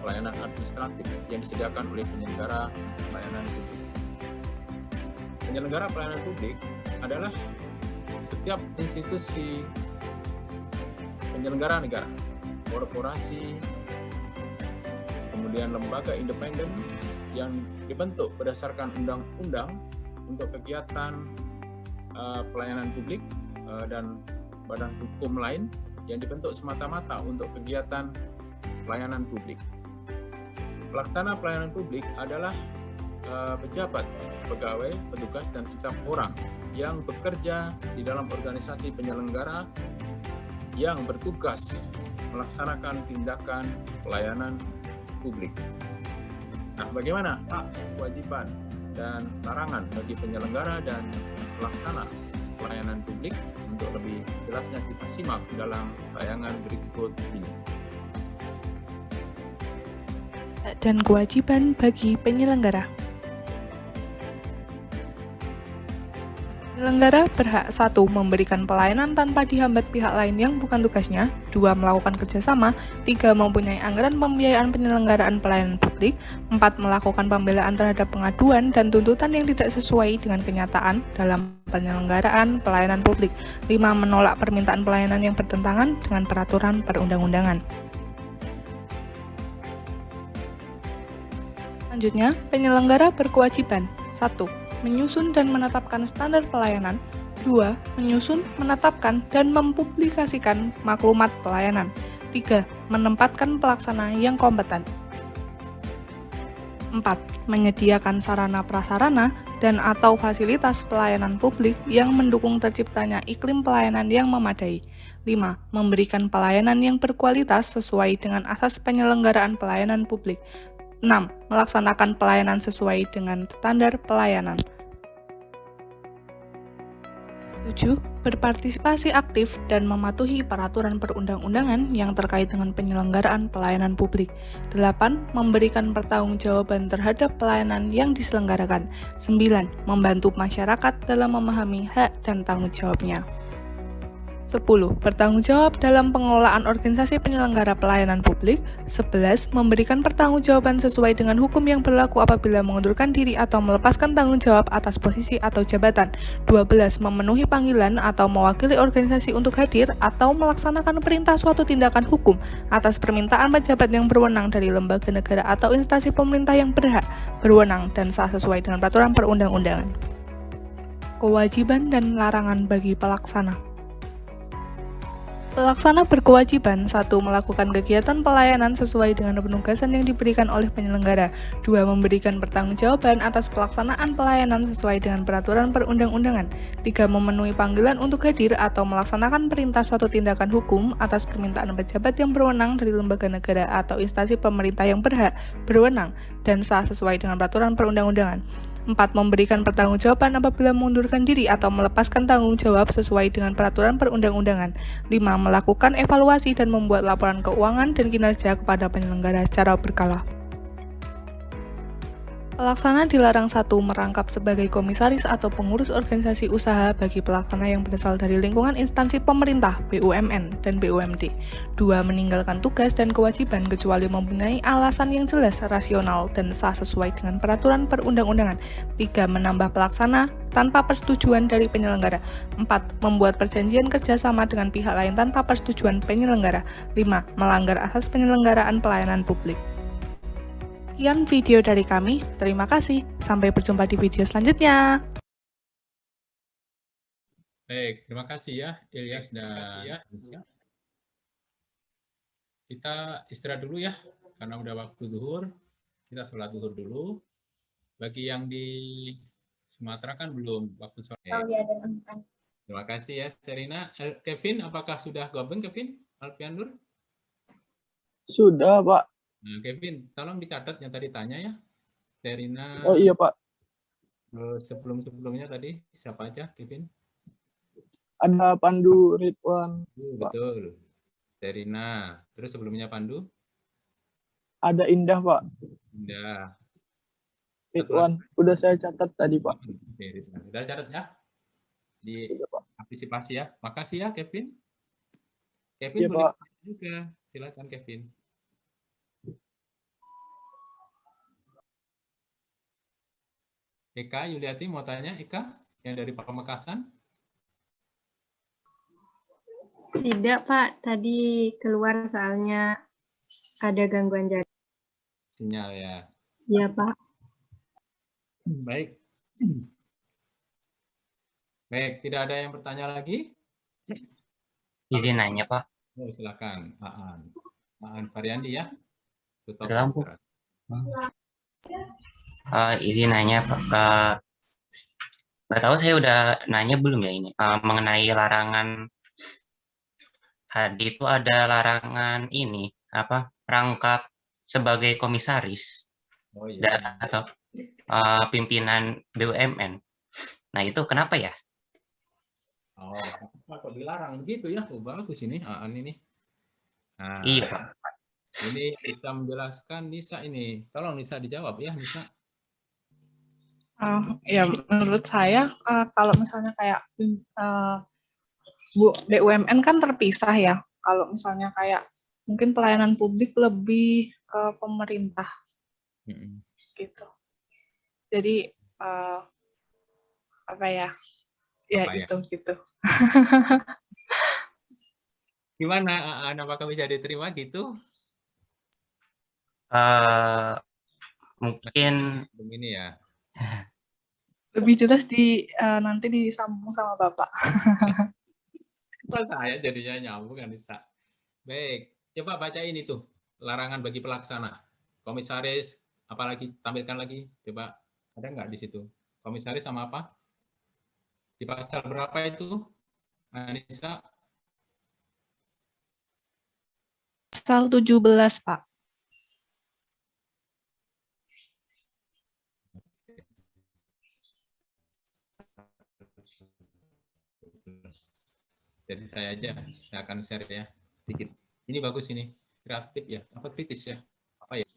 pelayanan administratif yang disediakan oleh penyelenggara pelayanan publik. Penyelenggara pelayanan publik adalah setiap institusi penyelenggara negara, korporasi, kemudian lembaga independen yang dibentuk berdasarkan undang-undang untuk kegiatan pelayanan publik dan badan hukum lain yang dibentuk semata-mata untuk kegiatan pelayanan publik. Pelaksana pelayanan publik adalah pejabat, pegawai, petugas, dan setiap orang yang bekerja di dalam organisasi penyelenggara yang bertugas melaksanakan tindakan pelayanan publik. Nah, bagaimana hak, kewajiban, dan larangan bagi penyelenggara dan pelaksana pelayanan publik? Untuk lebih jelasnya kita simak dalam tayangan berikut ini. Dan kewajiban bagi penyelenggara. Penyelenggara berhak 1. Memberikan pelayanan tanpa dihambat pihak lain yang bukan tugasnya, 2. Melakukan kerjasama, 3. Mempunyai anggaran pembiayaan penyelenggaraan pelayanan publik, 4. Melakukan pembelaan terhadap pengaduan dan tuntutan yang tidak sesuai dengan kenyataan dalam penyelenggaraan pelayanan publik, 5. Menolak permintaan pelayanan yang bertentangan dengan peraturan perundang-undangan. Selanjutnya, penyelenggara berkewajiban 1. Menyusun dan menetapkan standar pelayanan. 2. Menyusun, menetapkan, dan mempublikasikan maklumat pelayanan. 3. Menempatkan pelaksana yang kompeten. 4. Menyediakan sarana prasarana dan atau fasilitas pelayanan publik yang mendukung terciptanya iklim pelayanan yang memadai. 5. Memberikan pelayanan yang berkualitas sesuai dengan asas penyelenggaraan pelayanan publik. 6. Melaksanakan pelayanan sesuai dengan standar pelayanan. 7. Berpartisipasi aktif dan mematuhi peraturan perundang-undangan yang terkait dengan penyelenggaraan pelayanan publik. 8. Memberikan pertanggungjawaban terhadap pelayanan yang diselenggarakan. 9. Membantu masyarakat dalam memahami hak dan tanggung jawabnya. 10. Bertanggung jawab dalam pengelolaan organisasi penyelenggara pelayanan publik. 11. Memberikan pertanggungjawaban sesuai dengan hukum yang berlaku apabila mengundurkan diri atau melepaskan tanggung jawab atas posisi atau jabatan. 12. Memenuhi panggilan atau mewakili organisasi untuk hadir atau melaksanakan perintah suatu tindakan hukum atas permintaan pejabat yang berwenang dari lembaga negara atau instansi pemerintah yang berhak, berwenang, dan sah sesuai dengan peraturan perundang-undangan. Kewajiban dan larangan bagi pelaksana. Pelaksana berkewajiban 1. Melakukan kegiatan pelayanan sesuai dengan penugasan yang diberikan oleh penyelenggara. 2. Memberikan pertanggungjawaban atas pelaksanaan pelayanan sesuai dengan peraturan perundang-undangan. 3. Memenuhi panggilan untuk hadir atau melaksanakan perintah suatu tindakan hukum atas permintaan pejabat yang berwenang dari lembaga negara atau instansi pemerintah yang berhak, berwenang, dan sah sesuai dengan peraturan perundang-undangan. 4. Memberikan pertanggungjawaban apabila mengundurkan diri atau melepaskan tanggung jawab sesuai dengan peraturan perundang-undangan. 5. Melakukan evaluasi dan membuat laporan keuangan dan kinerja kepada penyelenggara secara berkala. Pelaksana dilarang 1. Merangkap sebagai komisaris atau pengurus organisasi usaha bagi pelaksana yang berasal dari lingkungan instansi pemerintah, BUMN, dan BUMD. 2. Meninggalkan tugas dan kewajiban kecuali mempunyai alasan yang jelas, rasional, dan sah sesuai dengan peraturan perundang-undangan. 3. Menambah pelaksana tanpa persetujuan dari penyelenggara. 4. Membuat perjanjian kerjasama dengan pihak lain tanpa persetujuan penyelenggara. 5. Melanggar asas penyelenggaraan pelayanan publik. Sekian video dari kami, terima kasih. Sampai berjumpa di video selanjutnya. Baik, terima kasih ya Ilyas dan Aisyah. Kita istirahat dulu ya, karena udah waktu zuhur. Kita sholat zuhur dulu. Bagi yang di Sumatera kan belum waktu sore. Aulia dan Empan. Terima kasih ya, Serina. Kevin, apakah sudah gabung, Kevin? Alfian Nur? Sudah, Pak. Nah, Kevin, tolong dicatat yang tadi tanya ya. Serina. Oh iya, Pak. Sebelum-sebelumnya tadi, siapa aja, Kevin? Ada Pandu Ridwan. Betul. Serina. Terus sebelumnya Pandu? Ada Indah, Pak. Indah. Ridwan. Udah saya catat tadi, Pak. Oke, Ridwan. Udah catat ya? Di partisipasi ya. Makasih ya, Kevin. Kevin Iya, boleh Pak. juga. Silakan, Kevin. Eka Yuliati mau tanya, Eka, yang dari Pamekasan? Tidak, Pak. Tadi keluar soalnya ada gangguan jaringan. Sinyal ya. Iya, Pak. Baik. Baik, tidak ada yang bertanya lagi? Izin nanya, Pak. Oh, silakan, Aan Variandi ya. Tutup Ada lampu. kamera. Izin nanya, Pak. Nggak tahu saya udah nanya belum ya ini mengenai larangan. Tadi itu ada larangan ini apa rangkap sebagai komisaris Oh, iya. atau pimpinan BUMN. Nah itu kenapa ya? Oh, kok dilarang begitu ya? Oh, bagus ini, Aan ini. Nah, Iya, Pak. ini bisa menjelaskan Nisa ini. Tolong Nisa dijawab ya, Nisa. Ya, menurut saya kalau misalnya kayak BUMN kan terpisah ya. Kalau misalnya kayak mungkin pelayanan publik lebih ke pemerintah, gitu. Jadi apa ya? Ya Apa ya? gitu. Gimana, Aan? Apakah bisa diterima gitu? Mungkin begini ya. Lebih jelas nanti disambung sama Bapak. Pas saya jadinya nyambung kan Nisa. Baik, coba baca ini tuh larangan bagi pelaksana. Komisaris, apalagi tampilkan lagi. Coba ada nggak di situ? Komisaris sama apa? Di pasal berapa itu, Nisa? Pasal 17, Pak. Jadi saya akan share ya sedikit. Ini bagus ini, kreatif ya, apa kritis ya, apa ya?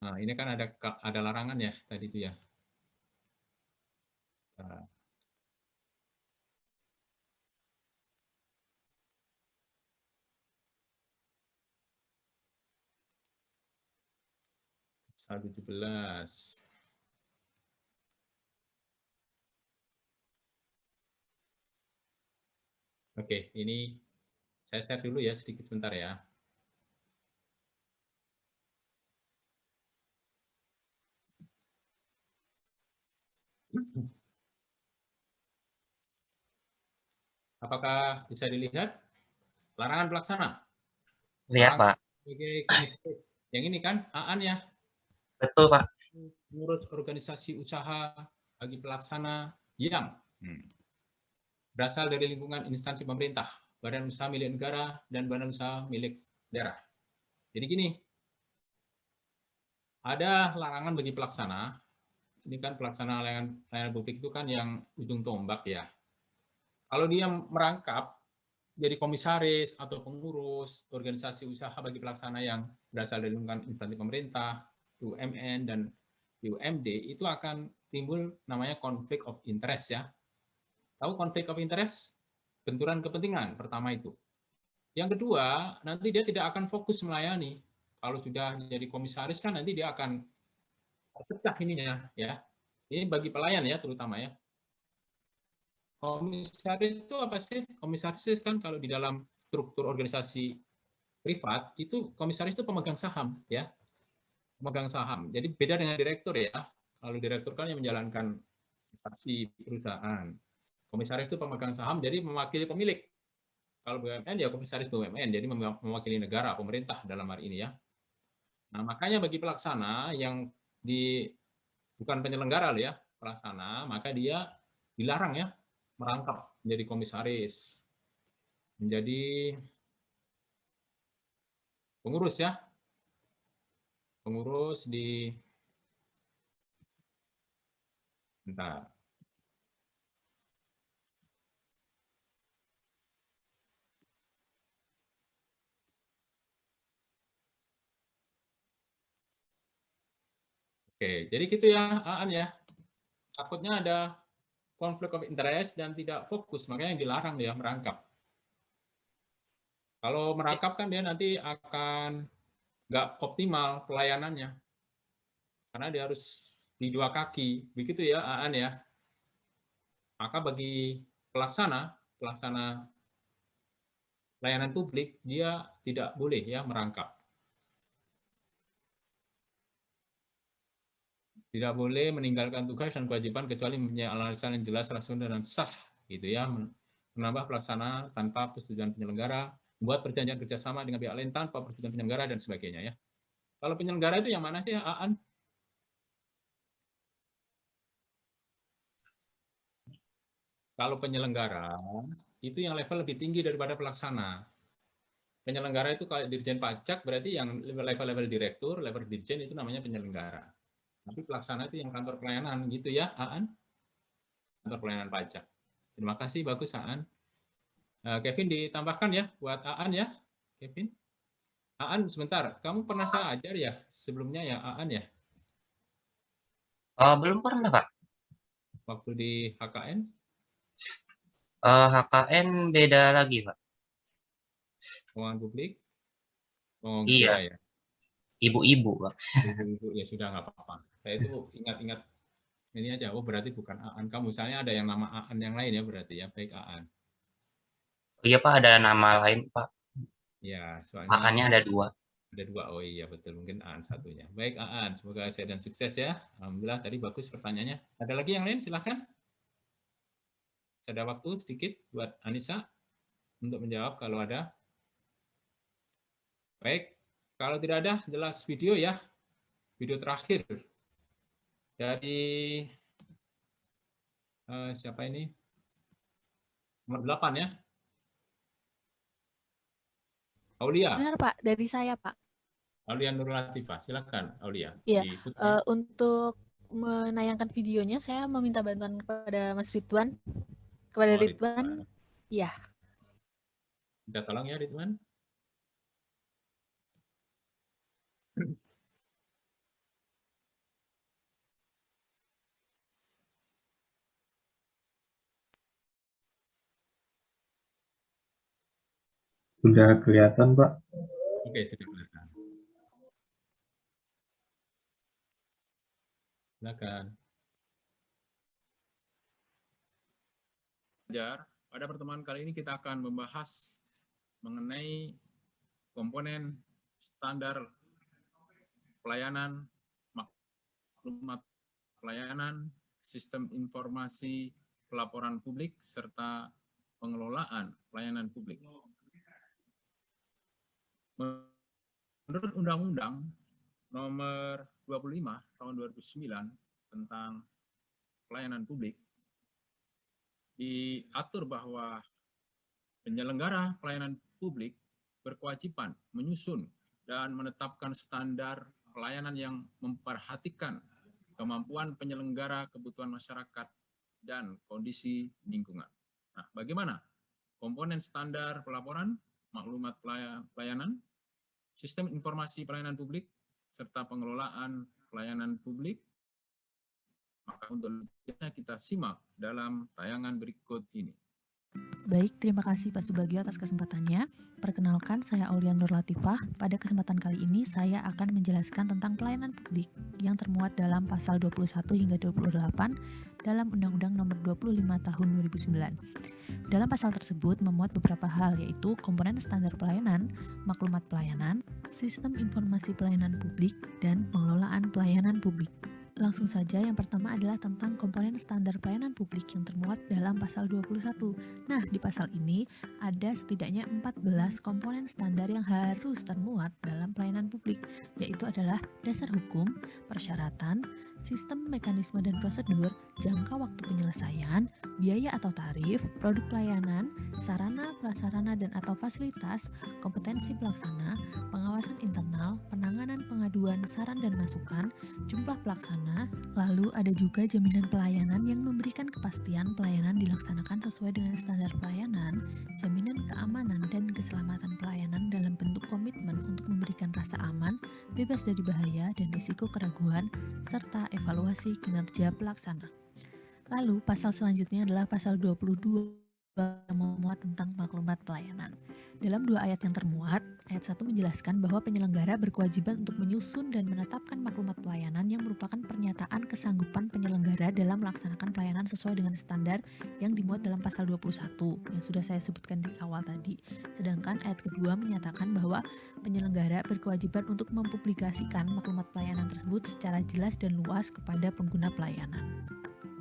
Nah ini kan ada larangan ya tadi itu ya. Pasal 17. Oke, ini saya share dulu ya sedikit bentar ya. Apakah bisa dilihat? Larangan pelaksana. lihat, Pak. Sebagai komisaris. Yang ini kan, Aan ya? Betul, Pak. Mengurus organisasi usaha bagi pelaksana yang berasal dari lingkungan instansi pemerintah, badan usaha milik negara, dan badan usaha milik daerah. Jadi gini, ada larangan bagi pelaksana. Ini kan pelaksana layanan publik itu kan yang ujung tombak ya. Kalau dia merangkap jadi komisaris atau pengurus organisasi usaha bagi pelaksana yang berasal dari lingkungan instansi pemerintah, BUMN, dan BUMD, itu akan timbul namanya konflik of interest ya. Tahu konflik of interest? Benturan kepentingan pertama itu. Yang kedua, nanti dia tidak akan fokus melayani. Kalau sudah jadi komisaris kan nanti dia akan pecah ininya ya. Ini bagi pelayan ya terutama ya. Komisaris itu apa sih? Komisaris kan kalau di dalam struktur organisasi privat itu komisaris itu pemegang saham ya. Pemegang saham. Jadi beda dengan direktur ya. Kalau direktur kan yang menjalankan aksi perusahaan. Komisaris itu pemegang saham, jadi mewakili pemilik. Kalau BUMN ya komisaris BUMN, jadi mewakili negara, pemerintah dalam hari ini ya. Nah makanya bagi pelaksana yang bukan penyelenggara loh ya, pelaksana, maka dia dilarang ya merangkap menjadi komisaris, menjadi pengurus ya, pengurus di bentar. Oke, jadi gitu ya, Aan ya. Takutnya ada konflik of interest dan tidak fokus, makanya dilarang dia merangkap. Kalau merangkap kan dia nanti akan nggak optimal pelayanannya, karena dia harus di dua kaki, begitu ya, Aan ya. Maka bagi pelaksana layanan publik, dia tidak boleh ya merangkap. Tidak boleh meninggalkan tugas dan kewajiban kecuali mempunyai alasan yang jelas, rasional dan sah, gitu ya. Menambah pelaksana tanpa persetujuan penyelenggara, membuat perjanjian kerjasama dengan pihak lain tanpa persetujuan penyelenggara dan sebagainya ya. Kalau penyelenggara itu yang mana sih, Aan? Kalau penyelenggara itu yang level lebih tinggi daripada pelaksana. Penyelenggara itu kalau dirjen pajak berarti yang level-level direktur, level dirjen itu namanya penyelenggara. Tapi pelaksana itu yang kantor pelayanan gitu ya, Aan? Kantor pelayanan pajak. Terima kasih, bagus Aan. Kevin ditambahkan ya buat Aan ya, Kevin. Aan sebentar, kamu pernah saya ajar ya sebelumnya ya, Aan ya? Belum pernah, Pak. Waktu di HKN? HKN beda lagi, Pak. Keuangan publik? Oh, Iya. beda ya. Ibu-ibu, Pak. Ibu-ibu ya sudah nggak apa-apa. Saya itu ingat-ingat ini aja. Oh berarti bukan Aan. Kamu misalnya ada yang nama Aan yang lain ya berarti ya. Baik Aan. Iya, Pak, ada nama lain, Pak. Ya, soalnya Aan-nya ada 2. Ada 2. Oh iya betul, mungkin Aan satunya. Baik Aan, semoga sehat dan sukses ya. Alhamdulillah tadi bagus pertanyaannya. Ada lagi yang lain silahkan. Ada waktu sedikit buat Anissa untuk menjawab kalau ada. Baik, kalau tidak ada jelas video ya. Video terakhir dari siapa ini? Nomor 8 ya. Aulia. Benar Pak, dari saya Pak. Aulia Nurul Latifah, silakan Aulia. Iya, untuk menayangkan videonya saya meminta bantuan kepada Mas Ridwan. Kepada Ridwan, iya. Minta tolong ya Ridwan. Sudah kelihatan, Pak. Oke, sudah kelihatan. Silakan. Pada pertemuan kali ini kita akan membahas mengenai komponen standar pelayanan, maklumat pelayanan, sistem informasi pelaporan publik, serta pengelolaan pelayanan publik. Menurut Undang-Undang Nomor 25 Tahun 2009 tentang pelayanan publik, diatur bahwa penyelenggara pelayanan publik berkewajiban menyusun dan menetapkan standar pelayanan yang memperhatikan kemampuan penyelenggara, kebutuhan masyarakat, dan kondisi lingkungan. Nah, bagaimana komponen standar pelaporan, maklumat pelayanan, sistem informasi pelayanan publik, serta pengelolaan pelayanan publik? Maka untuk kita simak dalam tayangan berikut ini. Baik, terima kasih Pak Subagio atas kesempatannya. Perkenalkan, saya Aulia Nur Latifah. Pada kesempatan kali ini, saya akan menjelaskan tentang pelayanan publik yang termuat dalam pasal 21 hingga 28 dalam Undang-Undang Nomor 25 Tahun 2009. Dalam pasal tersebut memuat beberapa hal, yaitu komponen standar pelayanan, maklumat pelayanan, sistem informasi pelayanan publik, dan pengelolaan pelayanan publik. Langsung saja, yang pertama adalah tentang komponen standar pelayanan publik yang termuat dalam pasal 21. Nah, di pasal ini ada setidaknya 14 komponen standar yang harus termuat dalam pelayanan publik, yaitu adalah dasar hukum, persyaratan, sistem, mekanisme dan prosedur, jangka waktu penyelesaian, biaya atau tarif, produk pelayanan, sarana, prasarana dan atau fasilitas, kompetensi pelaksana, pengawasan internal, penanganan pengaduan, saran dan masukan, jumlah pelaksana, lalu ada juga jaminan pelayanan yang memberikan kepastian pelayanan dilaksanakan sesuai dengan standar pelayanan, jaminan keamanan dan keselamatan pelayanan dalam bentuk komitmen untuk memberikan rasa aman, bebas dari bahaya dan risiko keraguan, serta evaluasi kinerja pelaksana. Lalu pasal selanjutnya adalah pasal 22 yang memuat tentang maklumat pelayanan. Dalam dua ayat yang termuat, ayat 1 menjelaskan bahwa penyelenggara berkewajiban untuk menyusun dan menetapkan maklumat pelayanan yang merupakan pernyataan kesanggupan penyelenggara dalam melaksanakan pelayanan sesuai dengan standar yang dimuat dalam pasal 21 yang sudah saya sebutkan di awal tadi. Sedangkan ayat kedua menyatakan bahwa penyelenggara berkewajiban untuk mempublikasikan maklumat pelayanan tersebut secara jelas dan luas kepada pengguna pelayanan.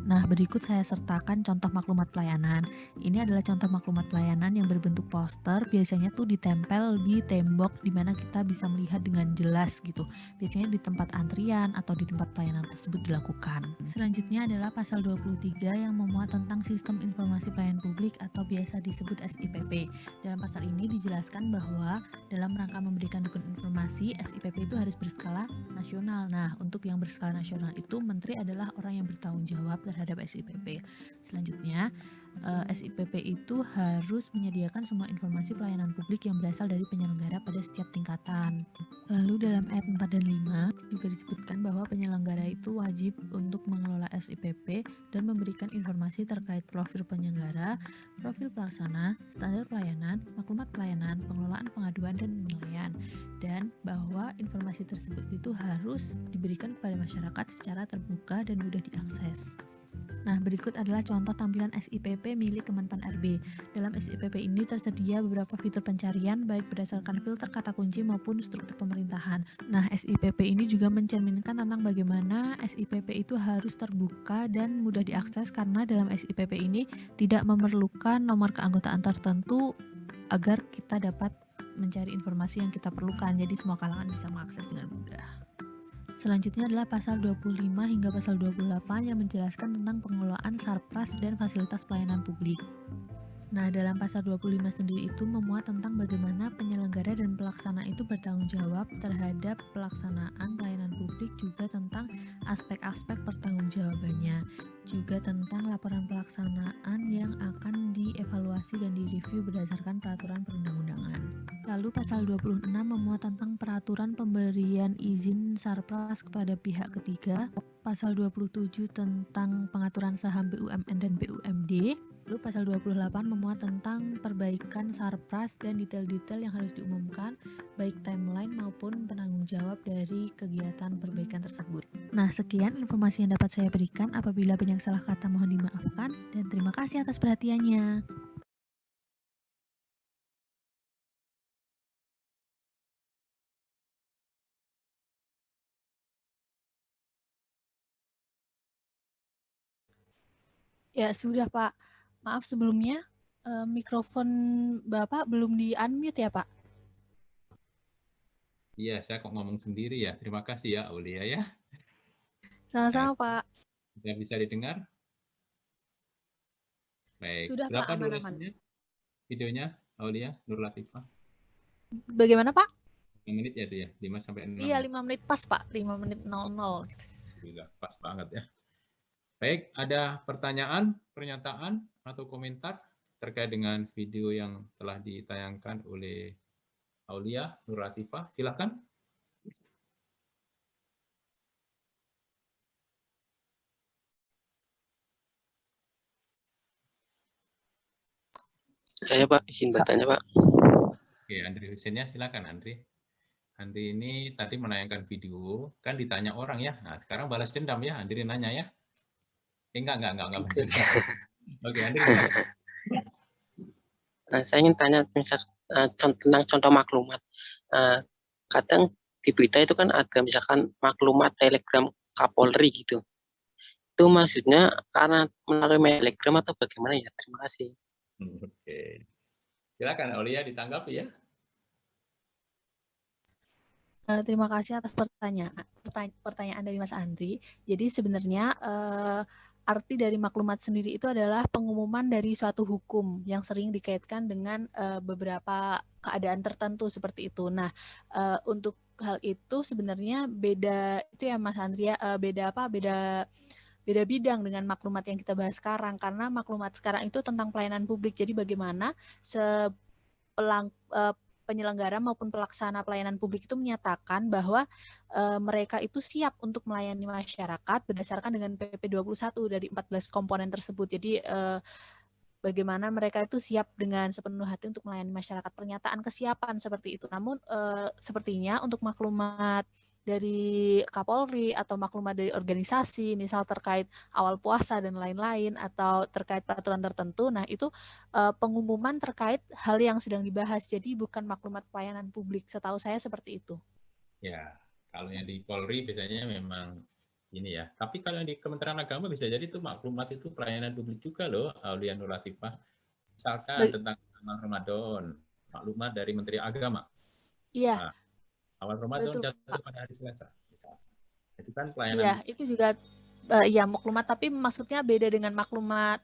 Nah, berikut saya sertakan contoh maklumat pelayanan. Ini adalah contoh maklumat pelayanan yang berbentuk poster, biasanya tuh ditempel di tembok di mana kita bisa melihat dengan jelas gitu. Biasanya di tempat antrian atau di tempat pelayanan tersebut dilakukan. Selanjutnya adalah pasal 23 yang memuat tentang sistem informasi pelayanan publik atau biasa disebut SIPP. Dalam pasal ini dijelaskan bahwa dalam rangka memberikan dokumen informasi, SIPP itu harus berskala nasional. Nah, untuk yang berskala nasional itu menteri adalah orang yang bertanggung jawab terhadap SIPP. Selanjutnya, SIPP itu harus menyediakan semua informasi pelayanan publik yang berasal dari penyelenggara pada setiap tingkatan. Lalu dalam ayat 4 dan 5 juga disebutkan bahwa penyelenggara itu wajib untuk mengelola SIPP dan memberikan informasi terkait profil penyelenggara, profil pelaksana, standar pelayanan, maklumat pelayanan, pengelolaan pengaduan dan penilaian, dan bahwa informasi tersebut itu harus diberikan kepada masyarakat secara terbuka dan mudah diakses. Nah, berikut adalah contoh tampilan SIPP milik Kemenpan RB. Dalam SIPP ini tersedia beberapa fitur pencarian baik berdasarkan filter kata kunci maupun struktur pemerintahan. Nah, SIPP ini juga mencerminkan tentang bagaimana SIPP itu harus terbuka dan mudah diakses karena dalam SIPP ini tidak memerlukan nomor keanggotaan tertentu agar kita dapat mencari informasi yang kita perlukan. Jadi semua kalangan bisa mengakses dengan mudah. Selanjutnya adalah pasal 25 hingga pasal 28 yang menjelaskan tentang pengelolaan sarpras dan fasilitas pelayanan publik. Nah, dalam pasal 25 sendiri itu memuat tentang bagaimana penyelenggara dan pelaksana itu bertanggung jawab terhadap pelaksanaan pelayanan publik, juga tentang aspek-aspek pertanggungjawabannya, juga tentang laporan pelaksanaan yang akan dievaluasi dan direview berdasarkan peraturan perundang-undangan. Lalu pasal 26 memuat tentang peraturan pemberian izin sarpras kepada pihak ketiga, pasal 27 tentang pengaturan saham BUMN dan BUMD, lalu pasal 28 memuat tentang perbaikan sarpras dan detail-detail yang harus diumumkan, baik timeline maupun penanggung jawab dari kegiatan perbaikan tersebut. Nah, sekian informasi yang dapat saya berikan. Apabila banyak salah kata mohon dimaafkan, dan terima kasih atas perhatiannya. Ya, sudah Pak. Maaf sebelumnya, mikrofon Bapak belum di-unmute ya Pak? Iya, saya kok ngomong sendiri ya. Terima kasih ya, Aulia ya. Sama-sama Pak. Sudah bisa didengar? Baik. Sudah Berapa Pak, aman-aman. durasinya videonya, Aulia, Nur Latifah? Bagaimana Pak? 5 menit ya itu ya? 5 sampai 6 Iya, 5 menit pas Pak. 5 menit 00. Sudah pas banget ya. Baik, ada pertanyaan, pernyataan, atau komentar terkait dengan video yang telah ditayangkan oleh Aulia Nur Latifah? Silakan. Saya Pak, izin bertanya Pak. Oke, Andri Husennya silakan Andri. Andri ini tadi menayangkan video, kan ditanya orang ya. Nah, sekarang balas dendam ya, Andri nanya ya. Enggak. Oke, Andri. Saya ingin tanya tentang contoh maklumat. Kadang di berita itu kan ada misalkan maklumat telegram Kapolri gitu. Itu maksudnya karena melalui telegram atau bagaimana ya? Terima kasih. Oke. Silakan Aulia ditanggapi ya. Terima kasih atas pertanyaan dari Mas Andri. Jadi sebenarnya arti dari maklumat sendiri itu adalah pengumuman dari suatu hukum yang sering dikaitkan dengan beberapa keadaan tertentu seperti itu. Nah, untuk hal itu sebenarnya beda itu ya Mas Andri ya, beda bidang dengan maklumat yang kita bahas sekarang, karena maklumat sekarang itu tentang pelayanan publik. Jadi bagaimana penyelenggara maupun pelaksana pelayanan publik itu menyatakan bahwa mereka itu siap untuk melayani masyarakat berdasarkan dengan PP 21 dari 14 komponen tersebut. Jadi bagaimana mereka itu siap dengan sepenuh hati untuk melayani masyarakat, pernyataan kesiapan seperti itu. Namun sepertinya untuk maklumat dari Kapolri atau maklumat dari organisasi, misal terkait awal puasa dan lain-lain, atau terkait peraturan tertentu, nah itu pengumuman terkait hal yang sedang dibahas, jadi bukan maklumat pelayanan publik, setahu saya seperti itu. Ya, kalau yang di Polri biasanya memang ini ya. Tapi kalau yang di Kementerian Agama bisa jadi itu maklumat itu pelayanan publik juga loh, Aulia Nur Latifah. Misalkan tentang amal Ramadan, maklumat dari Menteri Agama. Iya. Nah, awal Ramadan jatuh pada hari Selasa. Itu kan pelayanan. Iya, itu juga ya maklumat, tapi maksudnya beda dengan maklumat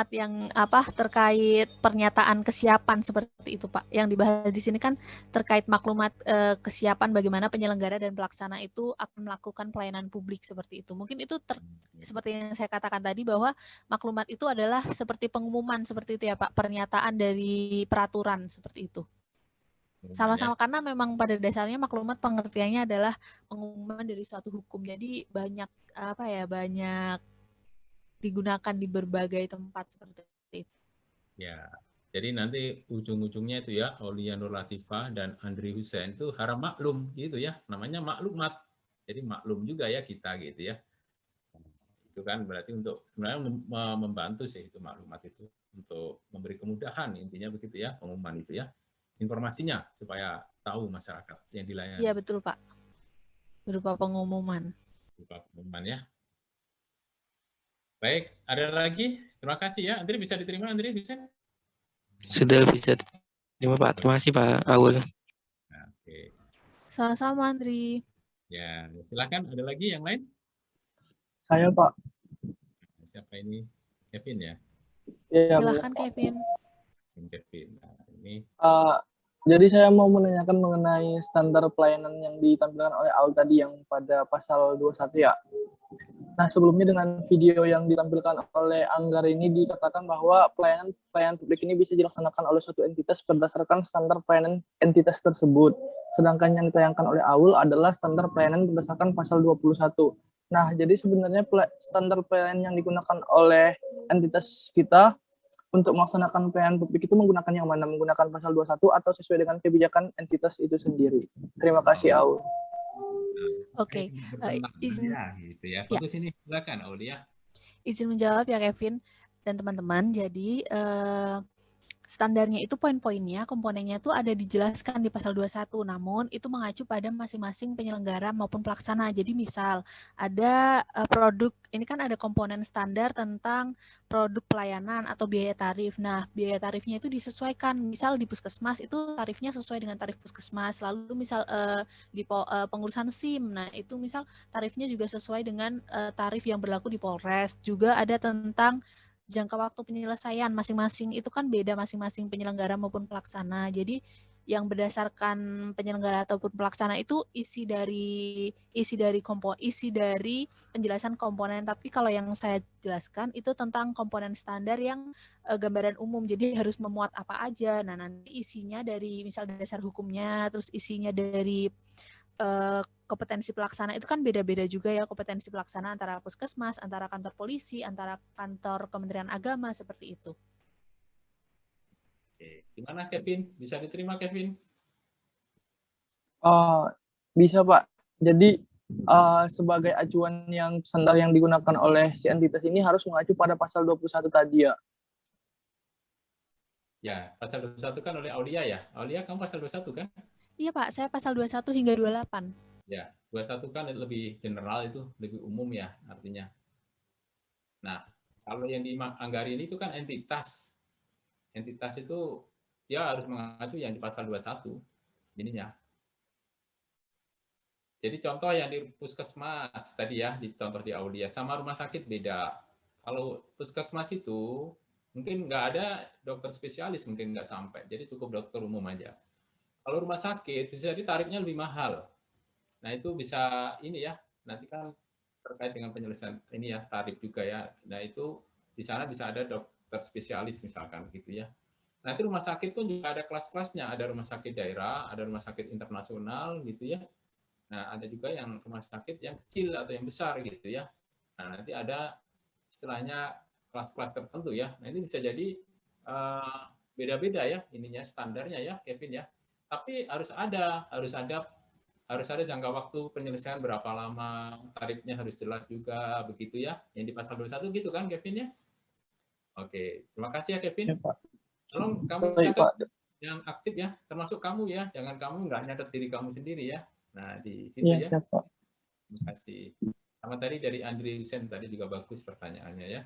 yang terkait pernyataan kesiapan seperti itu, Pak. Yang dibahas di sini kan terkait maklumat kesiapan bagaimana penyelenggara dan pelaksana itu akan melakukan pelayanan publik seperti itu. Mungkin itu seperti yang saya katakan tadi, bahwa maklumat itu adalah seperti pengumuman seperti itu ya, Pak, pernyataan dari peraturan seperti itu. Sama-sama, karena memang pada dasarnya maklumat pengertiannya adalah pengumuman dari suatu hukum. Jadi banyak banyak digunakan di berbagai tempat seperti itu. Ya, jadi nanti ujung-ujungnya itu ya, Aulia Nur Latifah dan Andri Hussein itu harap maklum gitu ya, namanya maklumat. Jadi maklum juga ya kita gitu ya. Itu kan berarti untuk sebenarnya membantu sih itu maklumat itu, untuk memberi kemudahan, intinya begitu ya, pengumuman itu ya, informasinya supaya tahu masyarakat yang dilayani. Iya betul Pak, berupa pengumuman. Berupa pengumuman ya. Baik, ada lagi? Terima kasih ya. Andri, bisa diterima, Andri? Bisa? Sudah bisa diterima, Pak. Terima kasih, Pak Aul. Oke. Sama-sama, Andri. Ya, silakan. Ada lagi yang lain? Saya, Pak. Siapa ini? Kevin ya? Ya, silakan, Kevin. Kevin. Nah, ini. Jadi saya mau menanyakan mengenai standar pelayanan yang ditampilkan oleh Aul tadi yang pada pasal 21 ya. Nah, sebelumnya dengan video yang ditampilkan oleh Anggar ini dikatakan bahwa pelayanan publik ini bisa dilaksanakan oleh suatu entitas berdasarkan standar pelayanan entitas tersebut. Sedangkan yang ditayangkan oleh Aul adalah standar pelayanan berdasarkan pasal 21. Nah, jadi sebenarnya standar pelayanan yang digunakan oleh entitas kita untuk melaksanakan pelayanan publik itu menggunakan yang mana? Menggunakan pasal 21 atau sesuai dengan kebijakan entitas itu sendiri? Terima kasih, Aul. Oke, izin gitu ya. Fokus ini silakan Aulia. Izin menjawab ya Kevin dan teman-teman. Jadi standarnya itu poin-poinnya, komponennya itu ada dijelaskan di pasal 21, namun itu mengacu pada masing-masing penyelenggara maupun pelaksana. Jadi misal ada produk, ini kan ada komponen standar tentang produk pelayanan atau biaya tarif. Nah, biaya tarifnya itu disesuaikan. Misal di puskesmas itu tarifnya sesuai dengan tarif puskesmas. Lalu misal di pengurusan SIM, nah itu misal tarifnya juga sesuai dengan tarif yang berlaku di Polres. Juga ada tentang jangka waktu penyelesaian masing-masing, itu kan beda masing-masing penyelenggara maupun pelaksana. Jadi yang berdasarkan penyelenggara ataupun pelaksana itu isi dari penjelasan komponen. Tapi kalau yang saya jelaskan itu tentang komponen standar yang gambaran umum. Jadi harus memuat apa aja. Nah, nanti isinya dari misal dasar hukumnya, terus isinya dari kompetensi pelaksana itu kan beda-beda juga ya, kompetensi pelaksana antara puskesmas, antara kantor polisi, antara kantor Kementerian Agama, seperti itu. Oke. Gimana Kevin? Bisa diterima Kevin? Bisa Pak. Jadi sebagai acuan yang standar yang digunakan oleh si entitas ini harus mengacu pada pasal 21 tadi ya. Ya, pasal 21 kan oleh Aulia ya. Aulia kamu pasal 21 kan? Iya Pak, saya pasal 21 hingga 28. Ya, 21 kan lebih general, itu lebih umum ya artinya. Nah, kalau yang dianggari ini itu kan entitas. Entitas itu dia harus mengacu yang di pasal 21 ininya. Jadi contoh yang di puskesmas tadi ya, di contoh di Aulia, sama rumah sakit beda. Kalau puskesmas itu mungkin nggak ada dokter spesialis, mungkin nggak sampai, jadi cukup dokter umum aja. Kalau rumah sakit, bisa jadi tarifnya lebih mahal. Nah itu bisa ini ya, nanti kan terkait dengan penyelesaian ini ya, tarif juga ya. Nah itu di sana bisa ada dokter spesialis misalkan gitu ya. Nanti rumah sakit pun juga ada kelas-kelasnya, ada rumah sakit daerah, ada rumah sakit internasional gitu ya. Nah, ada juga yang rumah sakit yang kecil atau yang besar gitu ya. Nah, nanti ada istilahnya kelas-kelas tertentu ya. Nah, ini bisa jadi beda-beda ya ininya standarnya ya, Kevin ya. Tapi harus ada jangka waktu penyelesaian berapa lama, tarifnya harus jelas juga begitu ya. Yang di pasal 21 gitu kan, Kevin ya. Oke, terima kasih ya Kevin. Tolong kamu catat yang aktif ya, termasuk kamu ya. Jangan kamu nggak nyatet diri kamu sendiri ya. Nah, di situ ya. Terima kasih. Sama tadi dari Andri Sen tadi juga bagus pertanyaannya ya.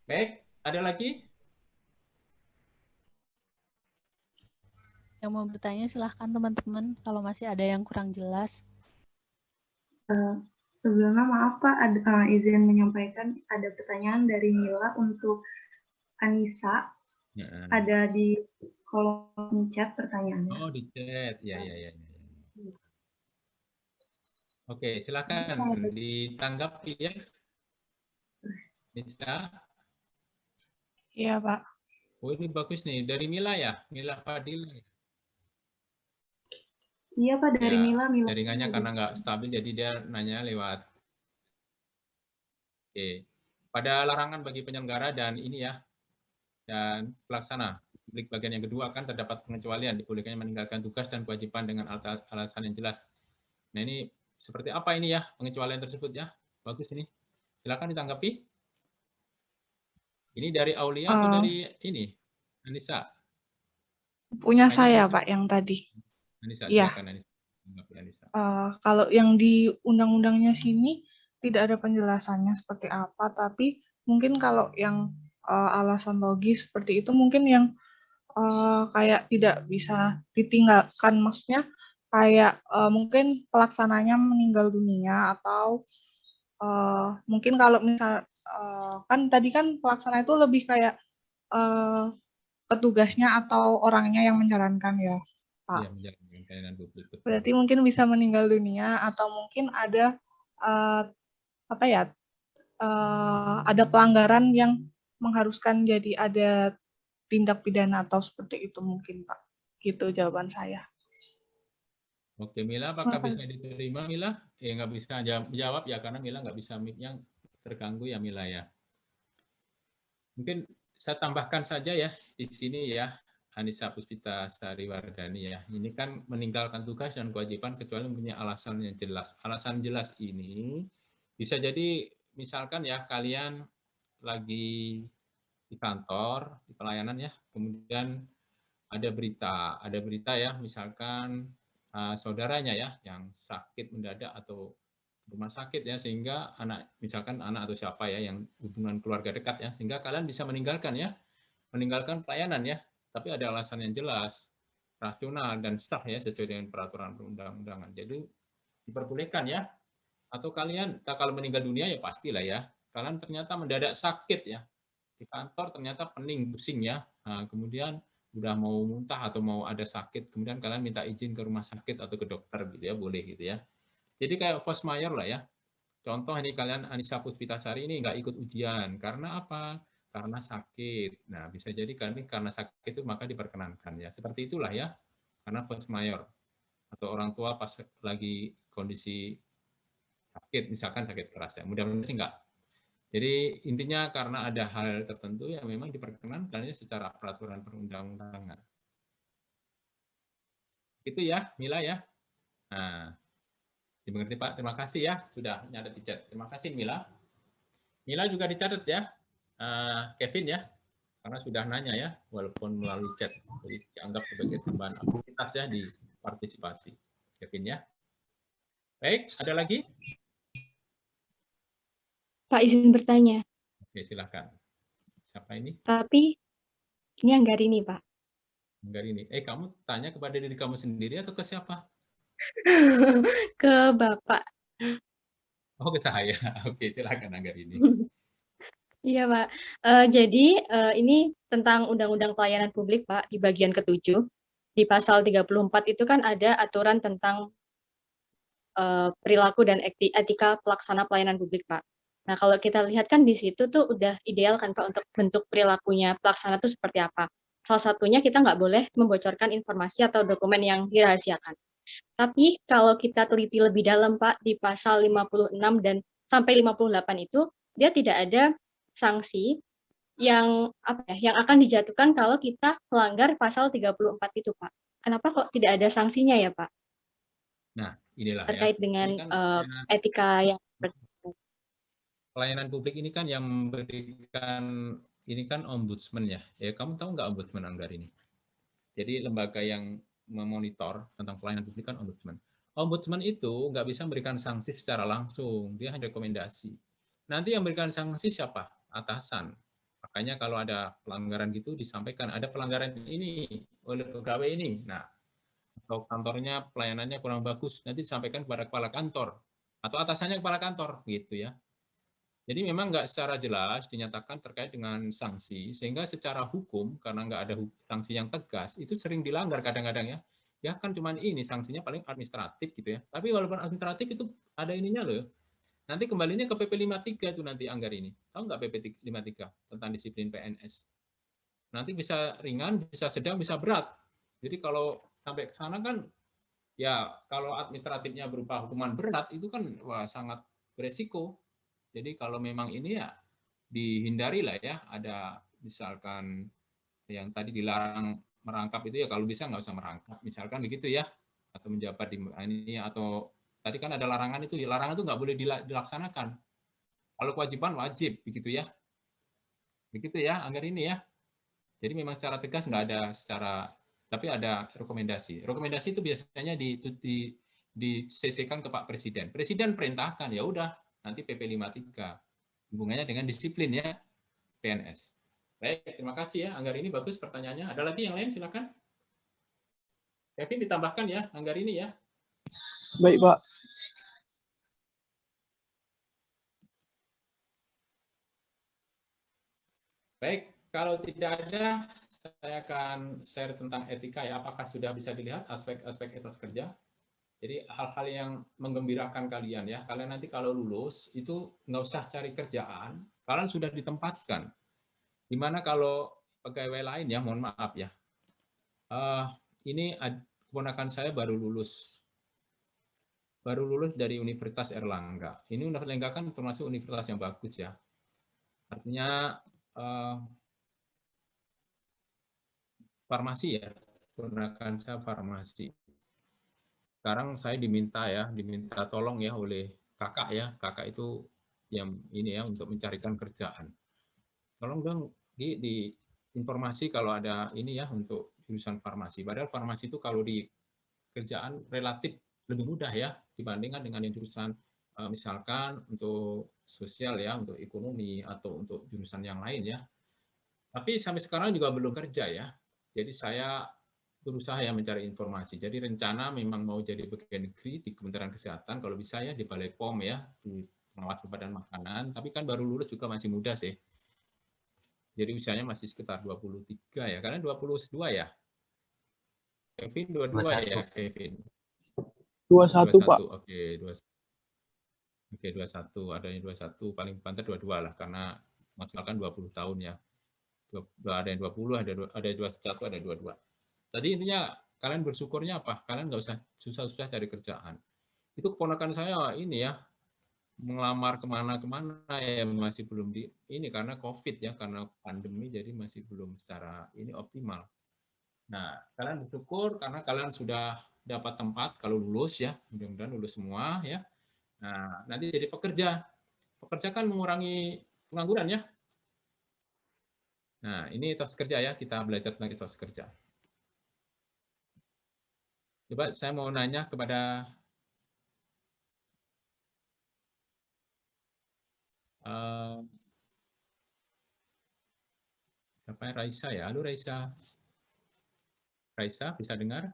Baik, ada lagi? Yang mau bertanya silahkan teman-teman, kalau masih ada yang kurang jelas. Sebelumnya maaf Pak, izin menyampaikan ada pertanyaan dari Mila untuk Anissa. Ya. Ada di kolom chat pertanyaannya. Oh, di chat. Ya. Oke, silakan ditanggapi ya. Bisa? Iya, Pak. Oh, ini bagus nih. Dari Mila ya? Mila Fadil. Iya, Pak, dari Ya, Mila. jaringannya karena nggak stabil, jadi dia nanya lewat. Oke. Pada larangan bagi penyelenggara dan ini ya, dan pelaksana publik bagian yang kedua kan terdapat pengecualian dibolehkannya meninggalkan tugas dan kewajiban dengan alasan yang jelas. Nah ini seperti apa ini ya pengecualian tersebut ya? Bagus ini. Silakan ditanggapi. Ini dari Aulia atau dari ini? Anissa? Punya saya, Pak, yang tadi. Anissa, Iya. silakan Anissa. Anissa. Kalau yang di undang-undangnya sini tidak ada penjelasannya seperti apa, tapi mungkin kalau yang alasan logis seperti itu mungkin yang kayak tidak bisa ditinggalkan, maksudnya kayak mungkin pelaksananya meninggal dunia atau mungkin kalau misal kan tadi kan pelaksana itu lebih kayak petugasnya atau orangnya yang menjalankan ya, Pak. Iya, menjalankan pelayanan publik. Berarti mungkin bisa meninggal dunia atau mungkin ada ada pelanggaran yang mengharuskan jadi ada tindak pidana atau seperti itu mungkin, Pak. Gitu jawaban saya. Oke, Mila, apakah bisa diterima, Mila? Nggak bisa jawab ya, karena Mila nggak bisa mic-nya terganggu ya, Mila ya. Mungkin saya tambahkan saja ya, di sini ya, Anissa Puspita Sariwardani ya. Ini kan meninggalkan tugas dan kewajiban kecuali mempunyai alasan yang jelas. Alasan jelas ini bisa jadi misalkan ya, kalian lagi di kantor, di pelayanan ya, kemudian ada berita ya, misalkan saudaranya ya yang sakit mendadak atau rumah sakit ya, sehingga misalkan anak atau siapa ya yang hubungan keluarga dekat ya, sehingga kalian bisa meninggalkan pelayanan ya, tapi ada alasan yang jelas, rasional dan sah ya sesuai dengan peraturan perundang-undangan. Jadi diperbolehkan ya. Atau kalian kalau meninggal dunia ya pastilah ya, kalian ternyata mendadak sakit ya di kantor, ternyata pening, pusing ya, kemudian udah mau muntah atau mau ada sakit, kemudian kalian minta izin ke rumah sakit atau ke dokter gitu ya, boleh gitu ya. Jadi kayak force majeure lah ya. Contoh ini kalian Anissa Puspitasari ini nggak ikut ujian karena apa? Karena sakit. Nah bisa jadi karena sakit itu maka diperkenankan ya. Seperti itulah ya, karena force majeure atau orang tua pas lagi kondisi sakit, misalkan sakit keras ya. Mudah-mudahan sih enggak. Jadi intinya karena ada hal tertentu yang memang diperkenankan secara peraturan perundang-undangan. Itu ya, Mila ya. Nah, dimengerti Pak. Terima kasih ya sudah nyatet di chat. Terima kasih Mila. Mila juga dicatat ya, Kevin ya, karena sudah nanya ya, walaupun melalui chat. Jadi dianggap sebagai tambahan aktivitas ya di partisipasi. Kevin ya. Baik, ada lagi? Pak, izin bertanya. Oke, silakan. Siapa ini? Tapi Ini Anggarini, Pak. Anggarini. Kamu tanya kepada diri kamu sendiri atau ke siapa? Ke Bapak. Oh, ke saya. Oke, silakan Anggarini. Iya, Pak. Jadi ini tentang Undang-Undang Pelayanan Publik, Pak, di bagian ke-7. Di pasal 34 itu kan ada aturan tentang perilaku dan etika pelaksana pelayanan publik, Pak. Nah, kalau kita lihat kan di situ tuh udah ideal kan, Pak, untuk bentuk perilakunya pelaksana itu seperti apa. Salah satunya kita nggak boleh membocorkan informasi atau dokumen yang dirahasiakan. Tapi kalau kita teliti lebih dalam, Pak, di pasal 56 dan sampai 58 itu, dia tidak ada sanksi yang yang akan dijatuhkan kalau kita melanggar pasal 34 itu, Pak. Kenapa kok tidak ada sanksinya ya, Pak? Nah, inilah terkait ya. dengan Ini kan etika yang pelayanan publik ini kan yang memberikan ini kan ombudsman ya. Kamu tahu nggak ombudsman Anggarini? Jadi lembaga yang memonitor tentang pelayanan publik kan ombudsman. Ombudsman itu nggak bisa memberikan sanksi secara langsung, dia hanya rekomendasi. Nanti yang memberikan sanksi siapa? Atasan. Makanya kalau ada pelanggaran gitu disampaikan ada pelanggaran ini oleh pegawai ini. Nah, atau kantornya pelayanannya kurang bagus, nanti disampaikan kepada kepala kantor atau atasannya kepala kantor gitu ya. Jadi memang nggak secara jelas dinyatakan terkait dengan sanksi, sehingga secara hukum karena nggak ada sanksi yang tegas itu sering dilanggar kadang-kadang ya. Ya kan cuman ini sanksinya paling administratif gitu ya. Tapi walaupun administratif itu ada ininya loh. Nanti kembalinya ke PP 53 itu nanti Anggarini. Tahu nggak PP 53 tentang disiplin PNS? Nanti bisa ringan, bisa sedang, bisa berat. Jadi kalau sampai ke sana kan ya kalau administratifnya berupa hukuman berat itu kan wah sangat beresiko. Jadi kalau memang ini ya dihindari lah ya, ada misalkan yang tadi dilarang merangkap itu ya kalau bisa nggak usah merangkap, misalkan begitu ya, atau menjabat di ini atau tadi kan ada larangan itu nggak boleh dilaksanakan. Kalau kewajiban wajib begitu ya Anggarini ya. Jadi memang secara tegas nggak ada tapi ada rekomendasi. Rekomendasi itu biasanya di CC-kan ke Pak Presiden. Presiden perintahkan ya udah nanti PP 53 hubungannya dengan disiplin ya PNS. Baik, terima kasih ya Anggarini, bagus pertanyaannya. Ada lagi yang lain silakan. Kevin ditambahkan ya Anggarini ya. Baik, Pak. Baik, kalau tidak ada, saya akan share tentang etika ya. Apakah sudah bisa dilihat aspek-aspek etos kerja? Jadi hal-hal yang menggembirakan kalian ya. Kalian nanti kalau lulus itu nggak usah cari kerjaan, kalian sudah ditempatkan. Dimana kalau pegawai lain ya, mohon maaf ya. Ini keponakan saya baru lulus dari Universitas Erlangga. Ini Universitas Erlangga kan termasuk universitas yang bagus ya. Artinya farmasi ya, keponakan saya farmasi. Sekarang saya diminta tolong ya oleh kakak ya, kakak itu yang ini ya untuk mencarikan kerjaan. Tolong dong di informasi kalau ada ini ya untuk jurusan farmasi. Padahal farmasi itu kalau di kerjaan relatif lebih mudah ya dibandingkan dengan yang jurusan misalkan untuk sosial ya, untuk ekonomi atau untuk jurusan yang lain ya. Tapi sampai sekarang juga belum kerja ya. Jadi saya berusaha ya mencari informasi. Jadi rencana memang mau jadi pegawai negeri di Kementerian Kesehatan, kalau bisa ya di Balai POM ya, di pengawas badan makanan. Tapi kan baru lulus juga masih muda sih. Jadi usianya masih sekitar 23 ya. Kalian 22 ya? Kevin 22 ya, Kevin. 21, Pak. Oke, 21. Oke, 21. Ada yang 21, paling pantas 22 lah karena maksimalkan 20 tahun ya. Ada yang 20, ada 21, ada 22. Tadi intinya kalian bersyukurnya apa? Kalian nggak usah susah-susah cari kerjaan. Itu keponakan saya ini ya, melamar kemana-kemana ya masih belum ini karena COVID ya, karena pandemi jadi masih belum secara ini optimal. Nah, kalian bersyukur karena kalian sudah dapat tempat kalau lulus ya, mudah-mudahan lulus semua ya. Nah, nanti jadi pekerja. Pekerja kan mengurangi pengangguran ya. Nah, ini etos kerja ya, kita belajar tentang etos kerja. Coba saya mau nanya kepada Apa Raisa ya? Halo Raisa. Raisa bisa dengar?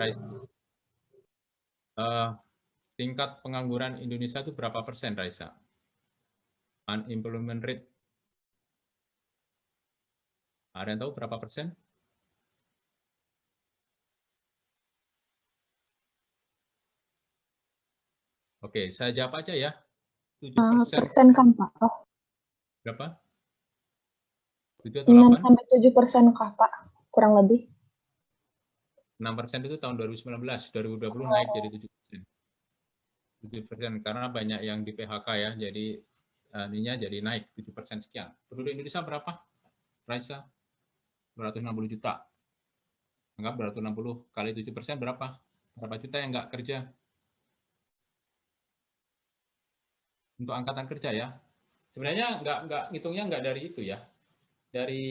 Raisa. Tingkat pengangguran Indonesia itu berapa persen, Raisa? Unemployment rate. Ada yang tahu berapa persen? Oke, saya jawab aja ya. 7% kan, Pak? Oh. Berapa? 7 atau 8? 6-7% kah, Pak? Kurang lebih. 6% itu tahun 2019, 2020 naik jadi 7%. 7% karena banyak yang di PHK ya, jadi ininya jadi naik 7% sekian. Penduduk Indonesia berapa? Raisa? 260 juta. Anggap 260 kali 7% berapa? Berapa juta yang nggak kerja? Untuk angkatan kerja ya. Sebenarnya nggak ngitungnya nggak dari itu ya. Dari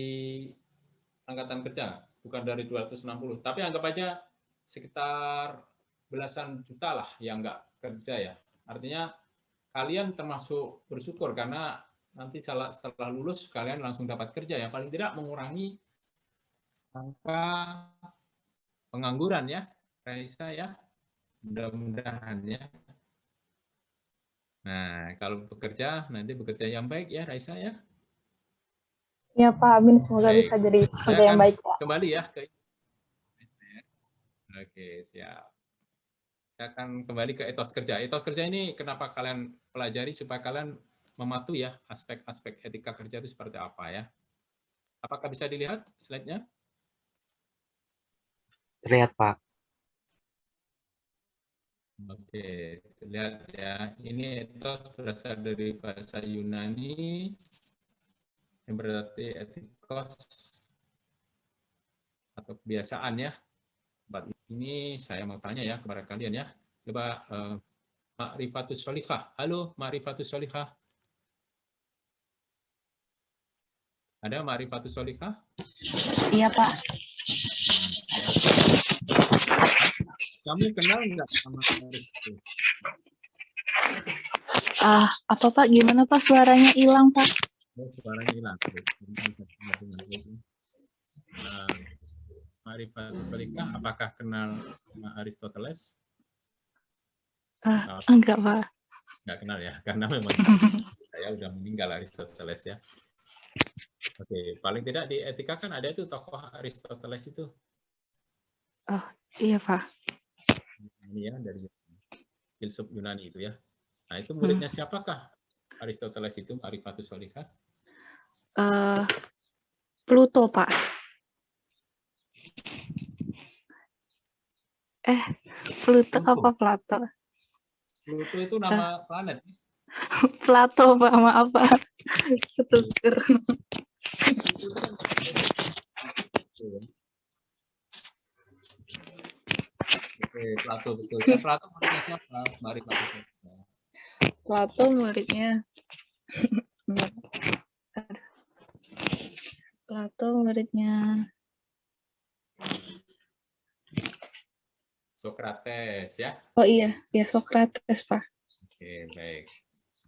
angkatan kerja, bukan dari 260. Tapi anggap aja sekitar belasan juta lah yang nggak kerja ya. Artinya kalian termasuk bersyukur karena nanti setelah lulus kalian langsung dapat kerja ya. Paling tidak mengurangi angka pengangguran ya, Raisa ya. Mudah-mudahan ya. Nah, kalau bekerja, nanti bekerja yang baik ya, Raisa ya. Ya Pak, amin. Semoga Baik. bisa jadi kerja yang baik, Pak. Kembali ya ke. Oke, siap. Saya akan kembali ke etos kerja. Etos kerja ini kenapa kalian pelajari supaya kalian mematuhi ya aspek-aspek etika kerja itu seperti apa ya. Apakah bisa dilihat slide-nya? Terlihat, Pak. Oke, lihat ya. Ini etos berasal dari bahasa Yunani yang berarti etikos atau kebiasaan ya. Ini saya mau tanya ya kepada kalian ya. Coba Ma'rifatus Sholihah. Halo Ma'rifatus Sholihah. Ada Ma'rifatus Sholihah? Iya Pak. Kamu kenal nggak sama Aris itu? Apa Pak? Gimana Pak? Suaranya hilang Pak. Oh, suaranya hilang. Ma'rifatus Sholihah, apakah kenal sama Aristoteles? Enggak Pak. Nggak kenal ya, karena memang saya udah meninggal Aristoteles ya. Oke, paling tidak di etika kan ada itu tokoh Aristoteles itu. Oh, iya Pak. Ini ya dari filsuf Yunani itu ya. Nah itu muridnya siapakah Aristoteles itu Ma'rifatus Sholihah? Pluto Pak. Pluto apa Plato? Pluto itu nama planet. Plato Pak, maaf Pak. Ketuker. Oke, Plato betul. Ya, Plato muridnya siapa? Ma'rifatus Sholihah. Plato muridnya. Plato muridnya. Sokrates ya. Oh iya, ya Sokrates Pak. Oke, baik.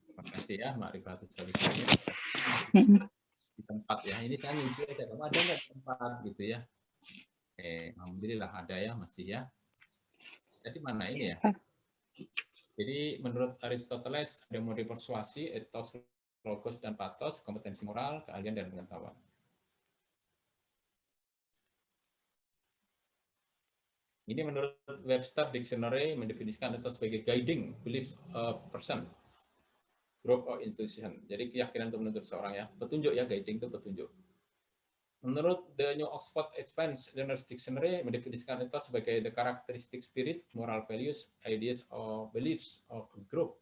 Terima kasih ya Ma'rifatus Sholihah. Di tempat ya. Ini saya mimpi aja. Kamu ada nggak di tempat gitu ya? Oke, alhamdulillah ada ya masih ya. Jadi mana ini ya? Jadi menurut Aristoteles ada model persuasi, etos, logos dan pathos, kompetensi moral, keahlian dan pengetahuan. Ini menurut Webster Dictionary mendefinisikan etos sebagai guiding beliefs of person, group or institution. Jadi keyakinan untuk menuntut seorang ya, petunjuk ya, guiding itu petunjuk. Menurut The New Oxford Advanced Learner's Dictionary mendefinisikan etos sebagai the characteristic spirit, moral values, ideas or beliefs of a group,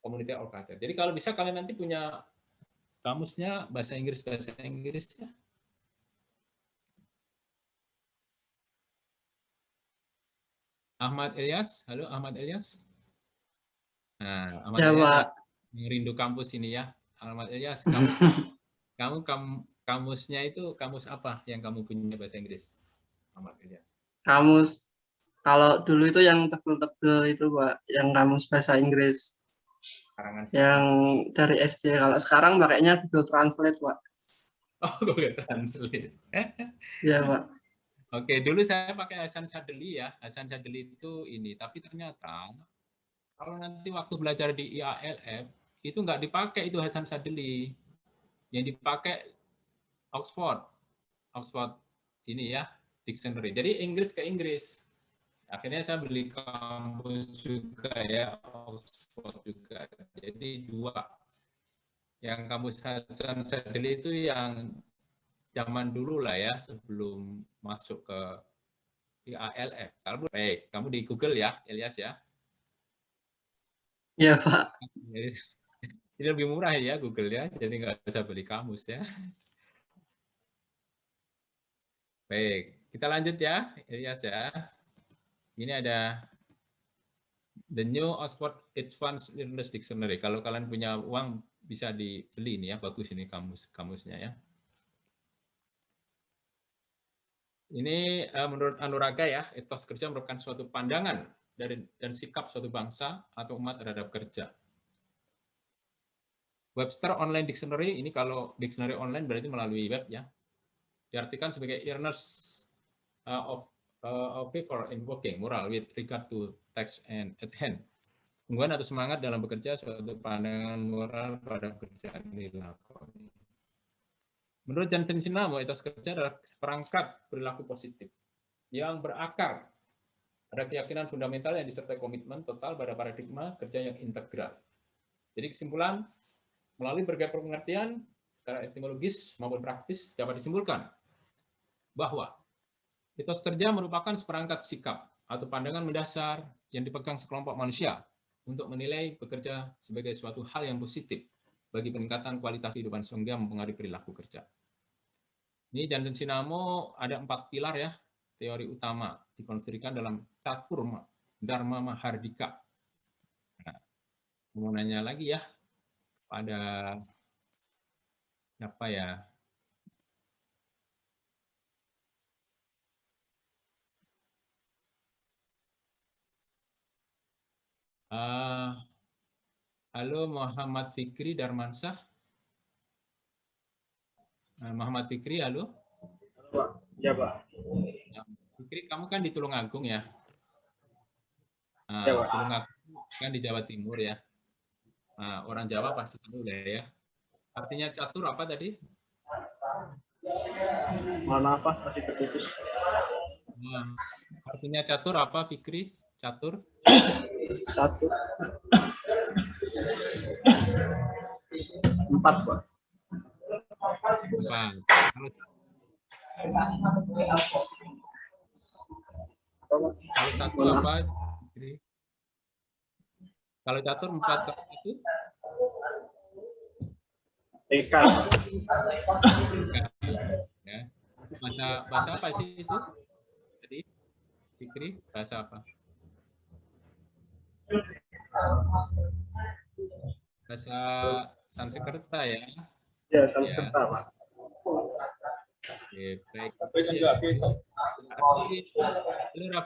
community or culture. Jadi kalau bisa kalian nanti punya kamusnya bahasa Inggris ya. Ahmad Ilyas, halo Ahmad Ilyas. Nah, Ahmad Ya, Ilyas Pak. rindu kampus ini ya. Ahmad Ilyas, kamusnya itu kamus apa yang kamu punya bahasa Inggris? Ahmad Ilyas. Kamus, kalau dulu itu yang tebel-tebel itu Pak, yang kamus bahasa Inggris. Karangan Yang dari SD. Kalau sekarang pakainya Google Translate, Pak. Oh, Google Translate. Iya, Pak. Oke, dulu saya pakai Hasan Sadeli ya. Hasan Sadeli itu ini, tapi ternyata kalau nanti waktu belajar di IALF itu nggak dipakai itu Hasan Sadeli. Yang dipakai Oxford ini ya, dictionary. Jadi Inggris ke Inggris. Akhirnya saya beli kamus juga ya, Oxford juga. Jadi dua. Yang kamus Hasan Sadeli itu yang zaman dulu lah ya, sebelum masuk ke IALF. Baik, kamu di Google ya, Elias ya. Iya, Pak. Jadi lebih murah ya Google ya, jadi nggak usah beli kamus ya. Baik, kita lanjut ya, Elias ya. Ini ada The New Oxford Advanced Learner's Dictionary. Kalau kalian punya uang bisa dibeli ini ya, bagus ini kamusnya ya. Ini menurut Anuraga ya, etos kerja merupakan suatu pandangan dan sikap suatu bangsa atau umat terhadap kerja. Webster Online Dictionary, ini kalau dictionary online berarti melalui web ya, diartikan sebagai earnest of favor in working, moral with regard to text and at hand. Keunggulan atau semangat dalam bekerja, suatu pandangan moral pada pekerjaan dilakoni. Menurut Johnson Sinamo, etos kerja adalah seperangkat perilaku positif yang berakar pada keyakinan fundamental yang disertai komitmen total pada paradigma kerja yang integral. Jadi kesimpulan, melalui berbagai pengertian secara etimologis maupun praktis dapat disimpulkan bahwa etos kerja merupakan seperangkat sikap atau pandangan mendasar yang dipegang sekelompok manusia untuk menilai bekerja sebagai suatu hal yang positif bagi peningkatan kualitas kehidupan sehingga mempengaruhi perilaku kerja. Ini Johnson Sinamo ada 4 pilar ya, teori utama dikonfigurasikan dalam catur Dharma Mahardika. Nah, mau nanya lagi ya pada apa ya? Halo Muhammad Fikri Darmansyah. Muhammad Fikri, halo. Ya, Pak. Fikri, kamu kan di Tulungagung ya? Ya, Pak. Tulungagung kan di Jawa Timur ya. Nah, orang Jawa pasti tahu ya. Artinya catur apa tadi? Mohon maaf, Pak, masih terputus. Artinya catur apa, Fikri? Catur? Catur. 4, Pak. 4. Kalau satu apa? Kalau catur 4 kali itu? Eka. Ya. Bahasa apa sih itu? Jadi, Fikri, bahasa apa? Bahasa Sanskerta ya? Ya, Sanskerta, Pak. Oke, baik. Halo Raffi. Terima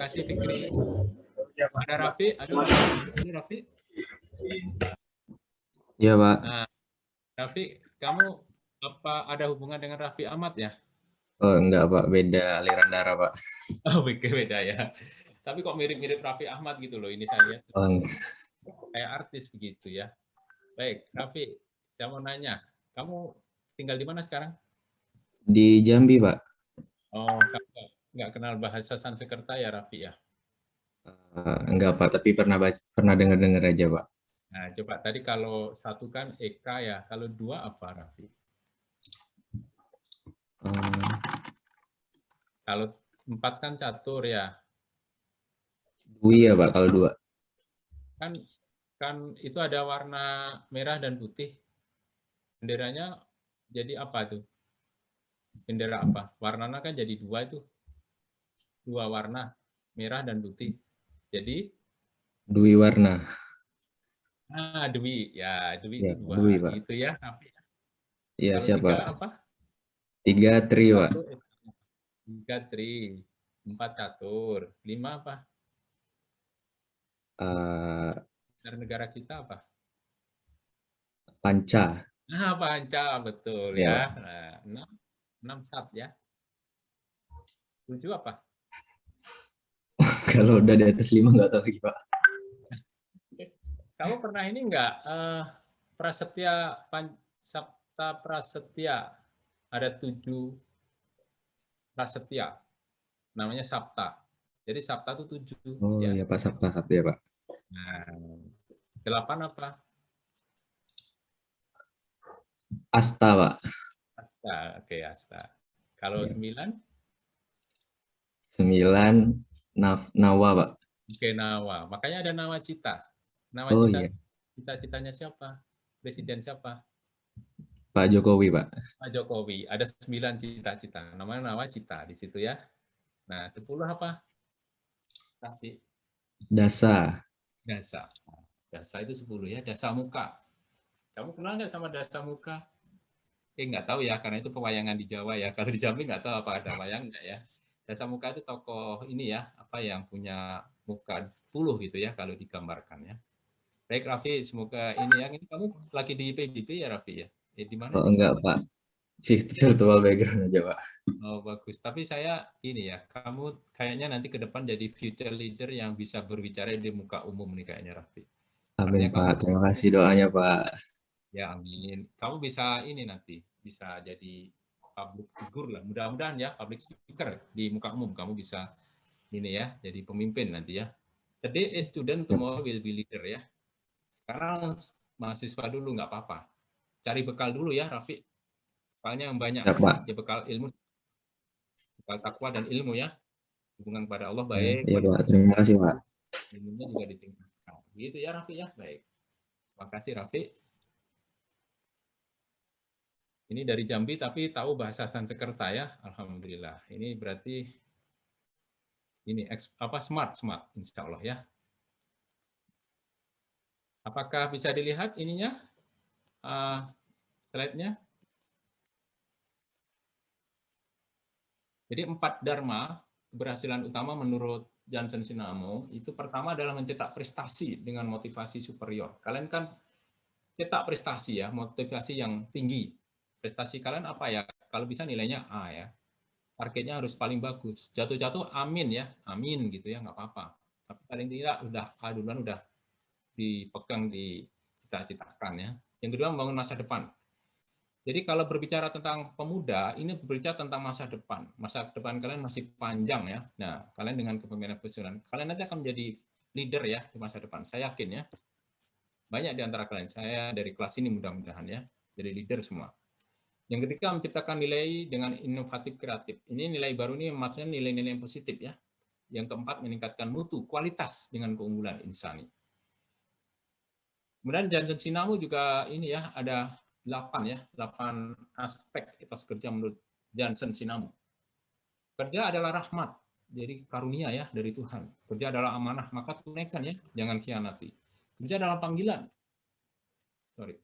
kasih Fikri. Ada Raffi, ini Raffi. Iya, Pak. Nah, Raffi, kamu apa ada hubungan dengan Raffi Ahmad ya? Oh, enggak, Pak. Beda aliran darah, Pak. Oh, beda ya. Tapi kok mirip-mirip Raffi Ahmad gitu loh, ini saya lihat. Oh, kayak artis begitu ya. Baik, Raffi, saya mau nanya, kamu tinggal di mana sekarang? di Jambi, Pak. Oh, kamu nggak kenal bahasa Sanskerta ya, Raffi ya? Enggak, Pak. Tapi pernah dengar-dengar aja, Pak. Nah, coba tadi kalau satu kan Eka ya, kalau dua apa, Raffi? Kalau 4 kan catur ya. Dwi ya, Pak, kalau 2. Kan itu ada warna merah dan putih. Benderanya jadi apa tuh? Bendera apa? Warnanya kan jadi 2 itu. 2 warna, merah dan putih. Jadi Dwi warna. Dwi. Ya, Dwi Ya, itu 2. Dwi, Pak. Itu ya, Raffi. Iya, Kalau siapa? 3 apa? 3 tri, Pak. 3 tri. 4 catur. 5 apa? Negara kita apa? Panca. Nah, panca, betul Ya. ya. Nah, 6 sat ya. 7 apa? Kalau udah di atas 5 nggak tahu lagi, Pak. Kamu pernah ini enggak prasetya Sabta prasetya, ada 7 prasetya namanya Sabta. Jadi Sabta itu 7 Oh ya. iya Pak, Sabta ya Pak. Nah, 8 apa? Asta Pak. Asta, oke Asta. Kalau 9? 9 Nawa Pak. Oke, Nawa. Makanya ada Nawacita. Oh Nawacita, iya. cita-citanya siapa? Presiden siapa? Pak Jokowi Pak. Pak Jokowi. Ada 9 cita-cita. Namanya Nawacita di situ ya. Nah, 10 apa? Tapi Dasa. Dasa. Dasa itu 10 ya. Dasa Muka. Kamu kenal nggak sama Dasa Muka? Nggak tahu ya, karena itu pewayangan di Jawa ya. Kalau di Jambi nggak tahu apa ada wayang nggak ya. Dasa Muka itu tokoh ini ya, apa yang punya muka 10 gitu ya kalau digambarkan ya. Baik Raffi, semoga ini ya. Ini kamu lagi di PBB ya Raffi ya? Di mana? Oh enggak Pak. Virtual background aja Pak. Oh bagus. Tapi saya ini ya, kamu kayaknya nanti ke depan jadi future leader yang bisa berbicara di muka umum nih kayaknya Raffi. Amin Pak. Terima kasih doanya Pak. Ya amin. Kamu bisa ini nanti, bisa jadi public figure lah. Mudah-mudahan ya, public speaker di muka umum. Kamu bisa ini ya, jadi pemimpin nanti ya. Today is student, tomorrow will be leader ya. Karena mahasiswa dulu nggak apa-apa. Cari bekal dulu ya, Raffi. Bekalnya yang banyak. Ya, bekal ilmu, bekal takwa dan ilmu ya. Hubungan pada Allah baik. Iya Pak, terima kasih Pak. Ilmunya juga ditingkatkan. Gitu ya Raffi ya, baik. Terima kasih Raffi. Ini dari Jambi tapi tahu bahasa Sanskerta ya, alhamdulillah. Ini berarti ini smart insya Allah ya. Apakah bisa dilihat ininya slide-nya? Jadi 4 dharma keberhasilan utama menurut Johnson Sinamo itu pertama adalah mencetak prestasi dengan motivasi superior. Kalian kan cetak prestasi ya, motivasi yang tinggi. Prestasi kalian apa ya? Kalau bisa nilainya A ya. Targetnya harus paling bagus. Jatuh-jatuh amin ya, amin gitu ya, nggak apa-apa. Tapi paling tidak udah A duluan udah dipegang, dicita-citakan ya. Yang kedua membangun masa depan. Jadi kalau berbicara tentang pemuda, ini berbicara tentang masa depan. Masa depan kalian masih panjang ya. Nah, kalian dengan kepemimpinan profesional, kalian nanti akan menjadi leader ya di masa depan. Saya yakin ya. Banyak di antara kalian, saya dari kelas ini mudah-mudahan ya, jadi leader semua. Yang ketiga, menciptakan nilai dengan inovatif kreatif. Ini nilai baru ini maksudnya nilai-nilai yang positif ya. Yang keempat, meningkatkan mutu, kualitas dengan keunggulan insani. Kemudian Johnson Sinamo juga ini ya, ada 8 aspek etos kerja menurut Johnson Sinamo. Kerja adalah rahmat, jadi karunia ya dari Tuhan. Kerja adalah amanah, maka tunaikan ya, jangan khianati. Kerja adalah panggilan. Sorry.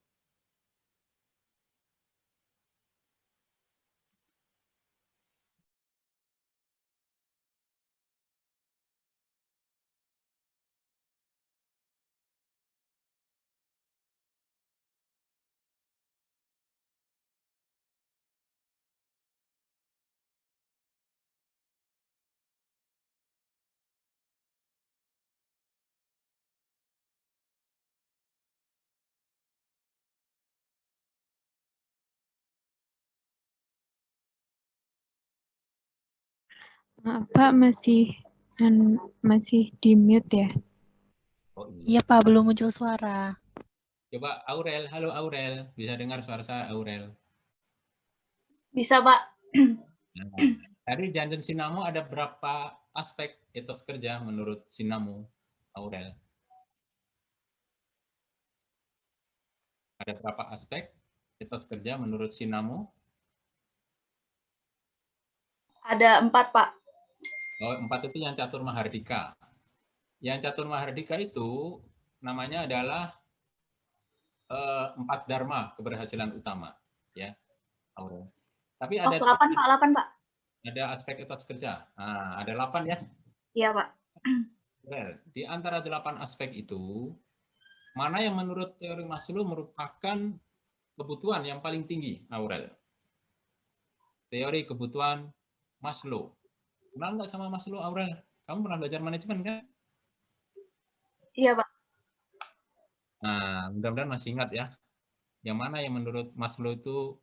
Maaf Pak, masih di mute ya? Iya Pak, belum muncul suara. Coba Aurel, halo Aurel, bisa dengar suara saya Aurel? Bisa Pak. Tadi Johnson Sinamo ada berapa aspek etos kerja menurut Sinamo, Aurel? Ada berapa aspek etos kerja menurut Sinamo? Ada 4 Pak. Oh, 4 itu yang catur mahardika. Yang catur mahardika itu namanya adalah 4 dharma keberhasilan utama, ya, Aurel. Tapi ada 8 Pak, 8 Pak. Ada aspek etos kerja. Nah, ada 8 ya. Iya, Pak. Well, di antara 8 aspek itu, mana yang menurut teori Maslow merupakan kebutuhan yang paling tinggi, Aurel? Teori kebutuhan Maslow. Kenal nggak sama Maslow, Aurel? Kamu pernah belajar manajemen, kan? Iya, Pak. Nah, mudah-mudahan masih ingat ya. Yang mana yang menurut Maslow itu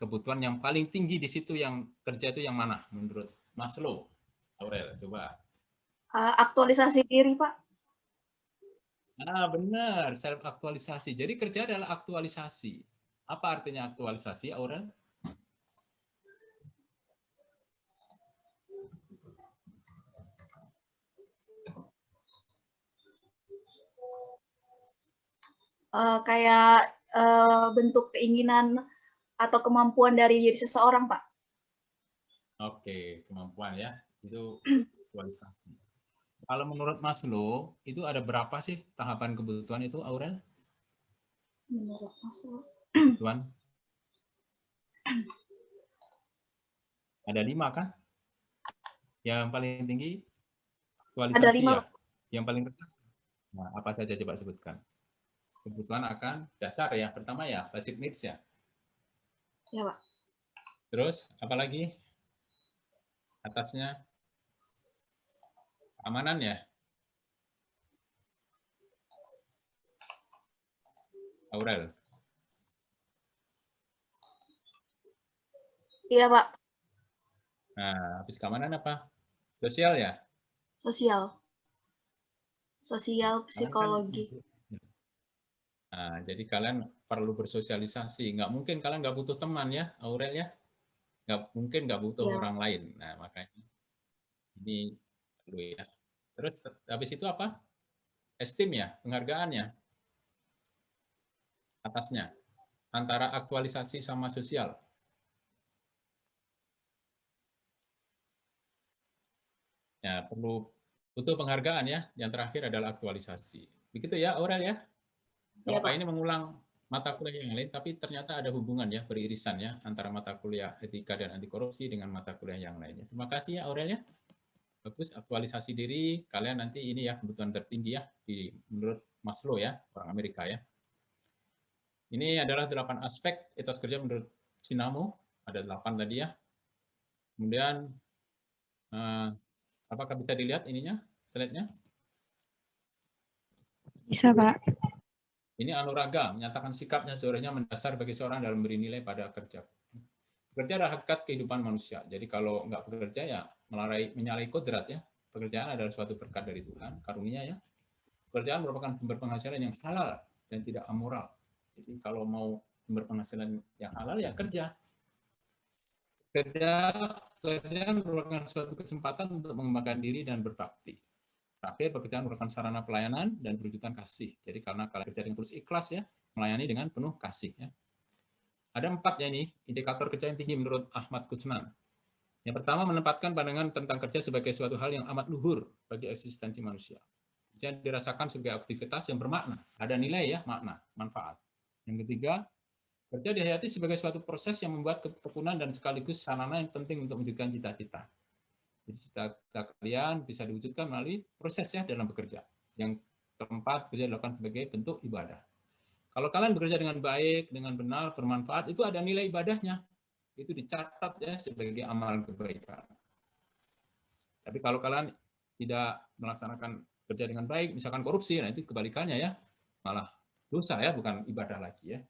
kebutuhan yang paling tinggi di situ, yang kerja itu yang mana menurut Maslow? Aurel, coba. Aktualisasi diri, Pak. Benar, self aktualisasi. Jadi kerja adalah aktualisasi. Apa artinya aktualisasi, Aurel? Kayak bentuk keinginan atau kemampuan dari diri seseorang, Pak. Oke, kemampuan ya. Itu aktualisasi. Kalau menurut Maslow, itu ada berapa sih tahapan kebutuhan itu, Aurel? Menurut Maslow. Kebutuhan? Ada 5 kan? Yang paling tinggi aktualisasi Ada 5. ya. Yang paling rendah. Nah, apa saja coba sebutkan? Kebutuhan akan dasar ya. Pertama ya, basic needs ya. Ya, Pak. Terus apa lagi? Atasnya keamanan ya. Aurel. Iya, Pak. Nah, habis keamanan apa? Sosial ya? Sosial. Sosial, psikologi. Nah, jadi kalian perlu bersosialisasi. Nggak mungkin kalian nggak butuh teman ya, Aurel ya? Nggak mungkin nggak butuh Ya. orang lain. Nah, makanya ini perlu ya. Terus habis itu apa? Esteem ya, penghargaannya. Atasnya. Antara aktualisasi sama sosial. Ya, butuh penghargaan ya. Yang terakhir adalah aktualisasi. Begitu ya, Aurel ya? Ya, Bapak Pak. ini mengulang mata kuliah yang lain, tapi ternyata ada hubungan ya, beririsan ya, antara mata kuliah etika dan anti korupsi dengan mata kuliah yang lainnya. Terima kasih ya, Aurel ya. Bagus, aktualisasi diri, kalian nanti ini ya, kebutuhan tertinggi ya, menurut Maslow ya, orang Amerika ya. Ini adalah 8 aspek etos kerja menurut Sinamo, ada 8 tadi ya. Kemudian, apakah bisa dilihat ininya, slide-nya? Bisa, Pak. Ini Anuraga, menyatakan sikapnya seharusnya mendasar bagi seorang dalam beri nilai pada kerja. Bekerja adalah hakikat kehidupan manusia. Jadi kalau nggak bekerja ya menyalahi kodrat ya. Pekerjaan adalah suatu berkat dari Tuhan, karunia ya. Pekerjaan merupakan sumber penghasilan yang halal dan tidak amoral. Jadi kalau mau sumber penghasilan yang halal ya kerja. Kerja merupakan suatu kesempatan untuk mengembangkan diri dan berbakti. Terakhir, pekerjaan merupakan sarana pelayanan dan perwujudan kasih. Jadi karena kalian kerja dengan tulus ikhlas ya, melayani dengan penuh kasih ya. Ada 4 ya ini, indikator kerja yang tinggi menurut Ahmad Kuchman. Yang pertama, menempatkan pandangan tentang kerja sebagai suatu hal yang amat luhur bagi eksistensi manusia. Kerja dirasakan sebagai aktivitas yang bermakna, ada nilai ya, makna, manfaat. Yang ketiga, kerja dihayati sebagai suatu proses yang membuat ketekunan dan sekaligus sarana yang penting untuk mewujudkan cita-cita. Cita-cita kalian bisa diwujudkan melalui proses ya dalam bekerja. Yang keempat, kerja dilakukan sebagai bentuk ibadah. Kalau kalian bekerja dengan baik, dengan benar, bermanfaat, itu ada nilai ibadahnya. Itu dicatat ya sebagai amal kebaikan. Tapi kalau kalian tidak melaksanakan kerja dengan baik, misalkan korupsi, nah itu kebalikannya ya. Malah dosa ya, bukan ibadah lagi ya.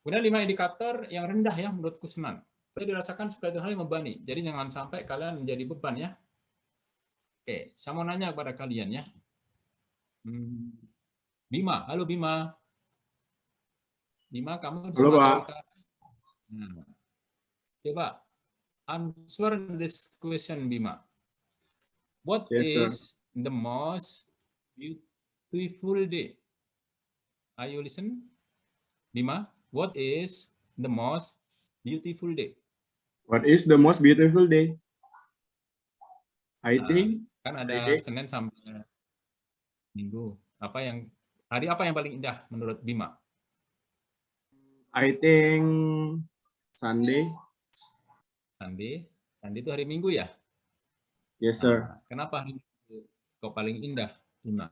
Kemudian 5 indikator yang rendah ya menurut Kuchman. Itu dirasakan sebagai hal yang membebani. Jadi jangan sampai kalian menjadi beban ya. Oke, saya mau nanya kepada kalian ya. Bima, halo Bima. Bima, kamu di Sumatera Utara. Coba answer this question, Bima. What is the most beautiful day? Are you listen, Bima? What is the most beautiful day? What is the most beautiful day? I think kan ada Senin sampai Minggu. Hari apa yang paling indah menurut Bima? I think Sunday. Sunday. Dan itu hari Minggu ya? Yes, sir. Nah, kenapa hari Minggu kok paling indah, Bima?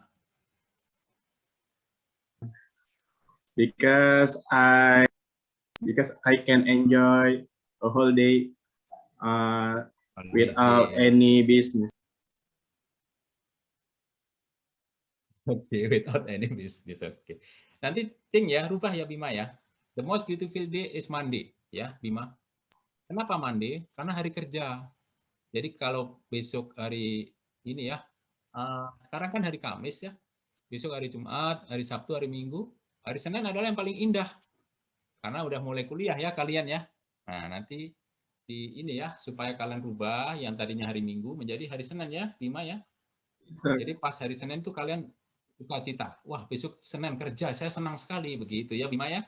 Because I can enjoy a whole day without any business. Oke, without any business. Oke. Nanti ting ya, rubah ya Bima ya. The most beautiful day is Monday, ya Bima. Kenapa Monday? Karena hari kerja. Jadi kalau besok hari ini ya, sekarang kan hari Kamis ya, besok hari Jumat, hari Sabtu, hari Minggu, hari Senin adalah yang paling indah. Karena udah mulai kuliah ya kalian ya. Nah nanti di ini ya, supaya kalian rubah yang tadinya hari Minggu menjadi hari Senin ya, Bima ya. Jadi pas hari Senin tuh kalian cita, wah besok Senin kerja, saya senang sekali begitu ya Bima ya.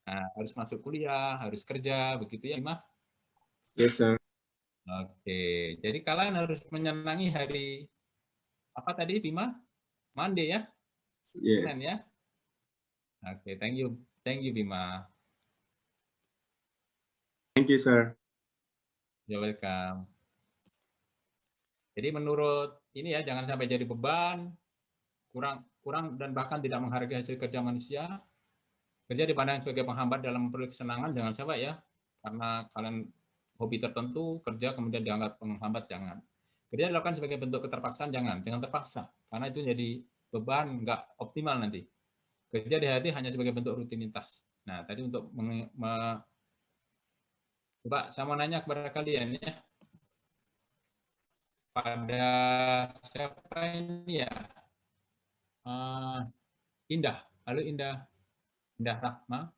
Nah, harus masuk kuliah, harus kerja begitu ya Bima. Yes, sir. Oke, jadi kalian harus menyenangi hari apa tadi Bima? Monday ya? Yes. Senin ya? Oke, thank you Bima. Thank you, sir. You're welcome. Jadi menurut ini ya, jangan sampai jadi beban, kurang dan bahkan tidak menghargai hasil kerja manusia. Kerja dipandang sebagai penghambat dalam memperoleh kesenangan, jangan sampai ya. Karena kalian hobi tertentu, kerja kemudian dianggap penghambat, jangan. Kerja dilakukan sebagai bentuk keterpaksaan, jangan terpaksa. Karena itu jadi beban, nggak optimal nanti. Kerja di hati hanya sebagai bentuk rutinitas. Nah, tadi untuk coba saya mau nanya kepada kalian ya. Pada siapa ini ya? Indah. Halo Indah. Indah Rahma.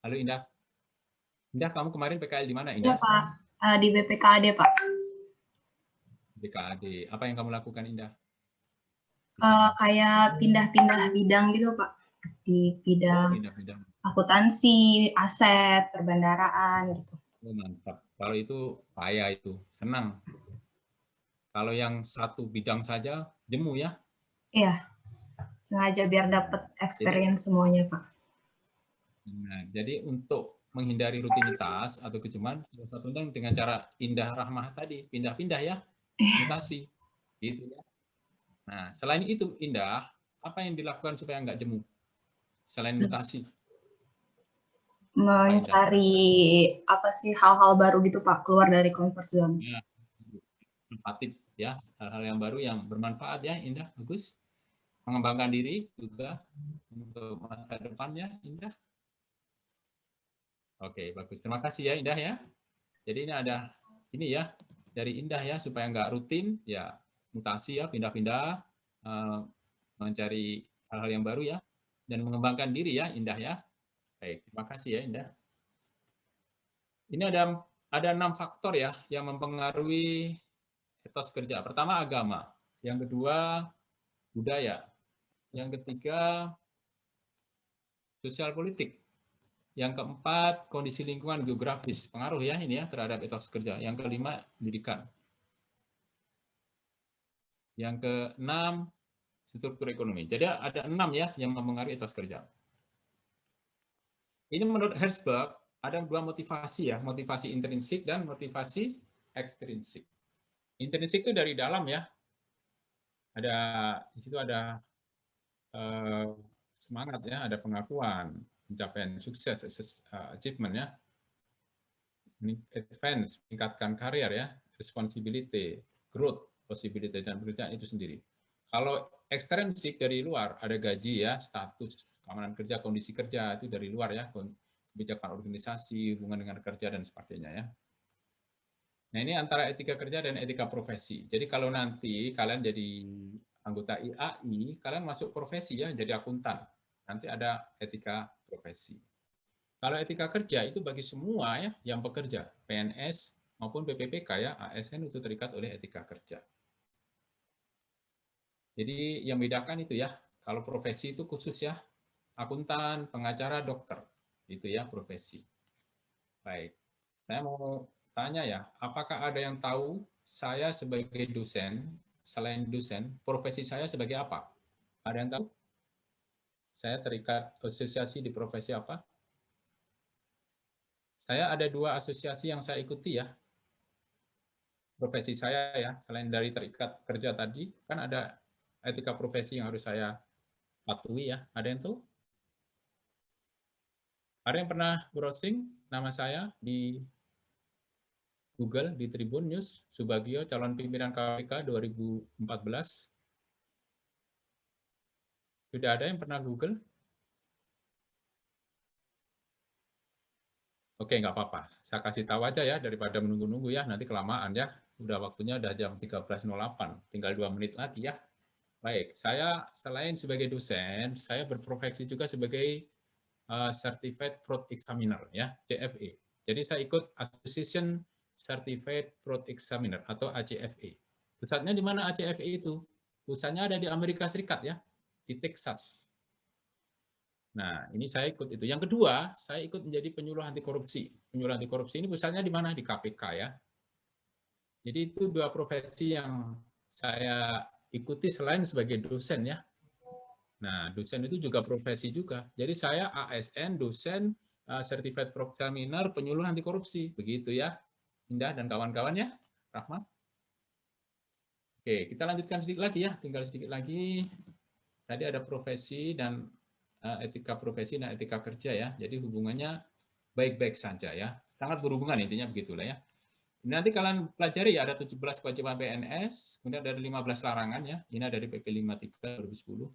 Halo Indah. Indah, kamu kemarin PKL di mana Indah? Ya Pak, di BPKAD Pak. BPKAD. Apa yang kamu lakukan Indah? Kayak pindah-pindah bidang gitu Pak. Di bidang akuntansi, aset, perbendaraan gitu. Oh, mantap. Kalau itu payah itu, senang. Kalau yang satu bidang saja, jemu ya? Iya, sengaja biar dapat experience semuanya Pak. Nah, jadi untuk menghindari rutinitas atau kejenuhan, salah satunya dengan cara Indah Rahmah tadi, pindah-pindah ya, mutasi, gitu ya. Nah, selain itu Indah, apa yang dilakukan supaya nggak jemu? Selain mutasi? Mencari apa sih hal-hal baru gitu Pak, keluar dari comfort zone. Ya, inovatif ya, hal-hal yang baru yang bermanfaat ya, Indah, bagus. Mengembangkan diri juga untuk masa depannya, Indah. Oke, bagus. Terima kasih ya Indah ya. Jadi ini ada ini ya dari Indah ya supaya nggak rutin ya mutasi ya pindah-pindah mencari hal-hal yang baru ya dan mengembangkan diri ya Indah ya. Baik, terima kasih ya Indah. Ini ada 6 faktor ya yang mempengaruhi etos kerja. Pertama agama, yang kedua budaya, yang ketiga sosial politik. Yang keempat, kondisi lingkungan geografis, pengaruh ya ini ya terhadap etos kerja. Yang kelima, pendidikan. Yang keenam, struktur ekonomi. Jadi ada 6 ya yang mempengaruhi etos kerja. Ini menurut Herzberg ada 2 motivasi ya, motivasi intrinsik dan motivasi ekstrinsik. Intrinsik itu dari dalam ya. Ada di situ ada semangat ya, ada pengakuan, pencapaian sukses, achievement ya, advance, meningkatkan karir ya, responsibility, growth, possibility dan pekerjaan itu sendiri. Kalau ekstrinsik dari luar ada gaji ya, status, keamanan kerja, kondisi kerja itu dari luar ya, kebijakan organisasi, hubungan dengan kerja dan sebagainya ya. Nah ini antara etika kerja dan etika profesi. Jadi kalau nanti kalian jadi anggota IAI, kalian masuk profesi ya, jadi akuntan. Nanti ada etika profesi. Kalau etika kerja itu bagi semua ya yang bekerja, PNS maupun BPPK ya, ASN itu terikat oleh etika kerja. Jadi yang bedakan itu ya, kalau profesi itu khusus ya, akuntan, pengacara, dokter, itu ya profesi. Baik, saya mau tanya ya, apakah ada yang tahu saya sebagai dosen, selain dosen, profesi saya sebagai apa? Ada yang tahu? Saya terikat asosiasi di profesi apa? Saya ada 2 asosiasi yang saya ikuti ya. profesi saya ya, selain dari terikat kerja tadi, kan ada etika profesi yang harus saya patuhi ya. Ada yang tahu? Ada yang pernah browsing nama saya di Google, di Tribun News, Subagio, calon pimpinan KPK 2014? Sudah ada yang pernah Google? Oke, nggak apa-apa. Saya kasih tahu aja ya, daripada menunggu-nunggu ya, nanti kelamaan ya. Udah waktunya udah jam 13.08, tinggal 2 menit lagi ya. Baik, saya selain sebagai dosen, saya berprofesi juga sebagai Certified Fraud Examiner ya, CFE. Jadi saya ikut Acquisition Certified Fraud Examiner atau ACFE. Pusatnya di mana ACFE itu? Pusatnya ada di Amerika Serikat ya, di Texas. Nah, ini saya ikut itu. Yang kedua, saya ikut menjadi penyuluh anti korupsi. Penyuluh anti korupsi ini pusatnya di mana? Di KPK ya. Jadi itu dua profesi yang saya ikuti selain sebagai dosen ya. Nah, dosen itu juga profesi juga. Jadi saya ASN, dosen, Certified Fraud Examiner, penyuluh anti korupsi. Begitu ya, Indah dan kawan-kawan ya, Rahmat. Oke, kita lanjutkan sedikit lagi ya, tinggal sedikit lagi. Tadi ada profesi dan etika profesi dan etika kerja ya. Jadi hubungannya baik-baik saja ya. Sangat berhubungan intinya begitulah ya. Nanti kalian pelajari ya, ada 17 kewajiban PNS, kemudian ada 15 larangan ya. Ini dari PP 53 2010.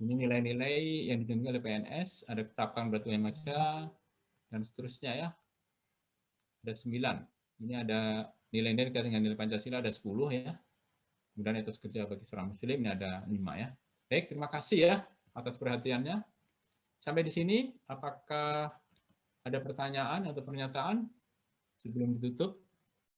Ini nilai-nilai yang ditunjukkan oleh PNS, ada ketetapan berlaku MHK, dan seterusnya ya. Ada 9. Ini ada nilai-nilai terkait dengan nilai Pancasila, ada 10 ya. Kemudian etos kerja bagi seorang muslim, ini ada 5 ya. Baik, terima kasih ya atas perhatiannya. Sampai di sini, apakah ada pertanyaan atau pernyataan sebelum ditutup?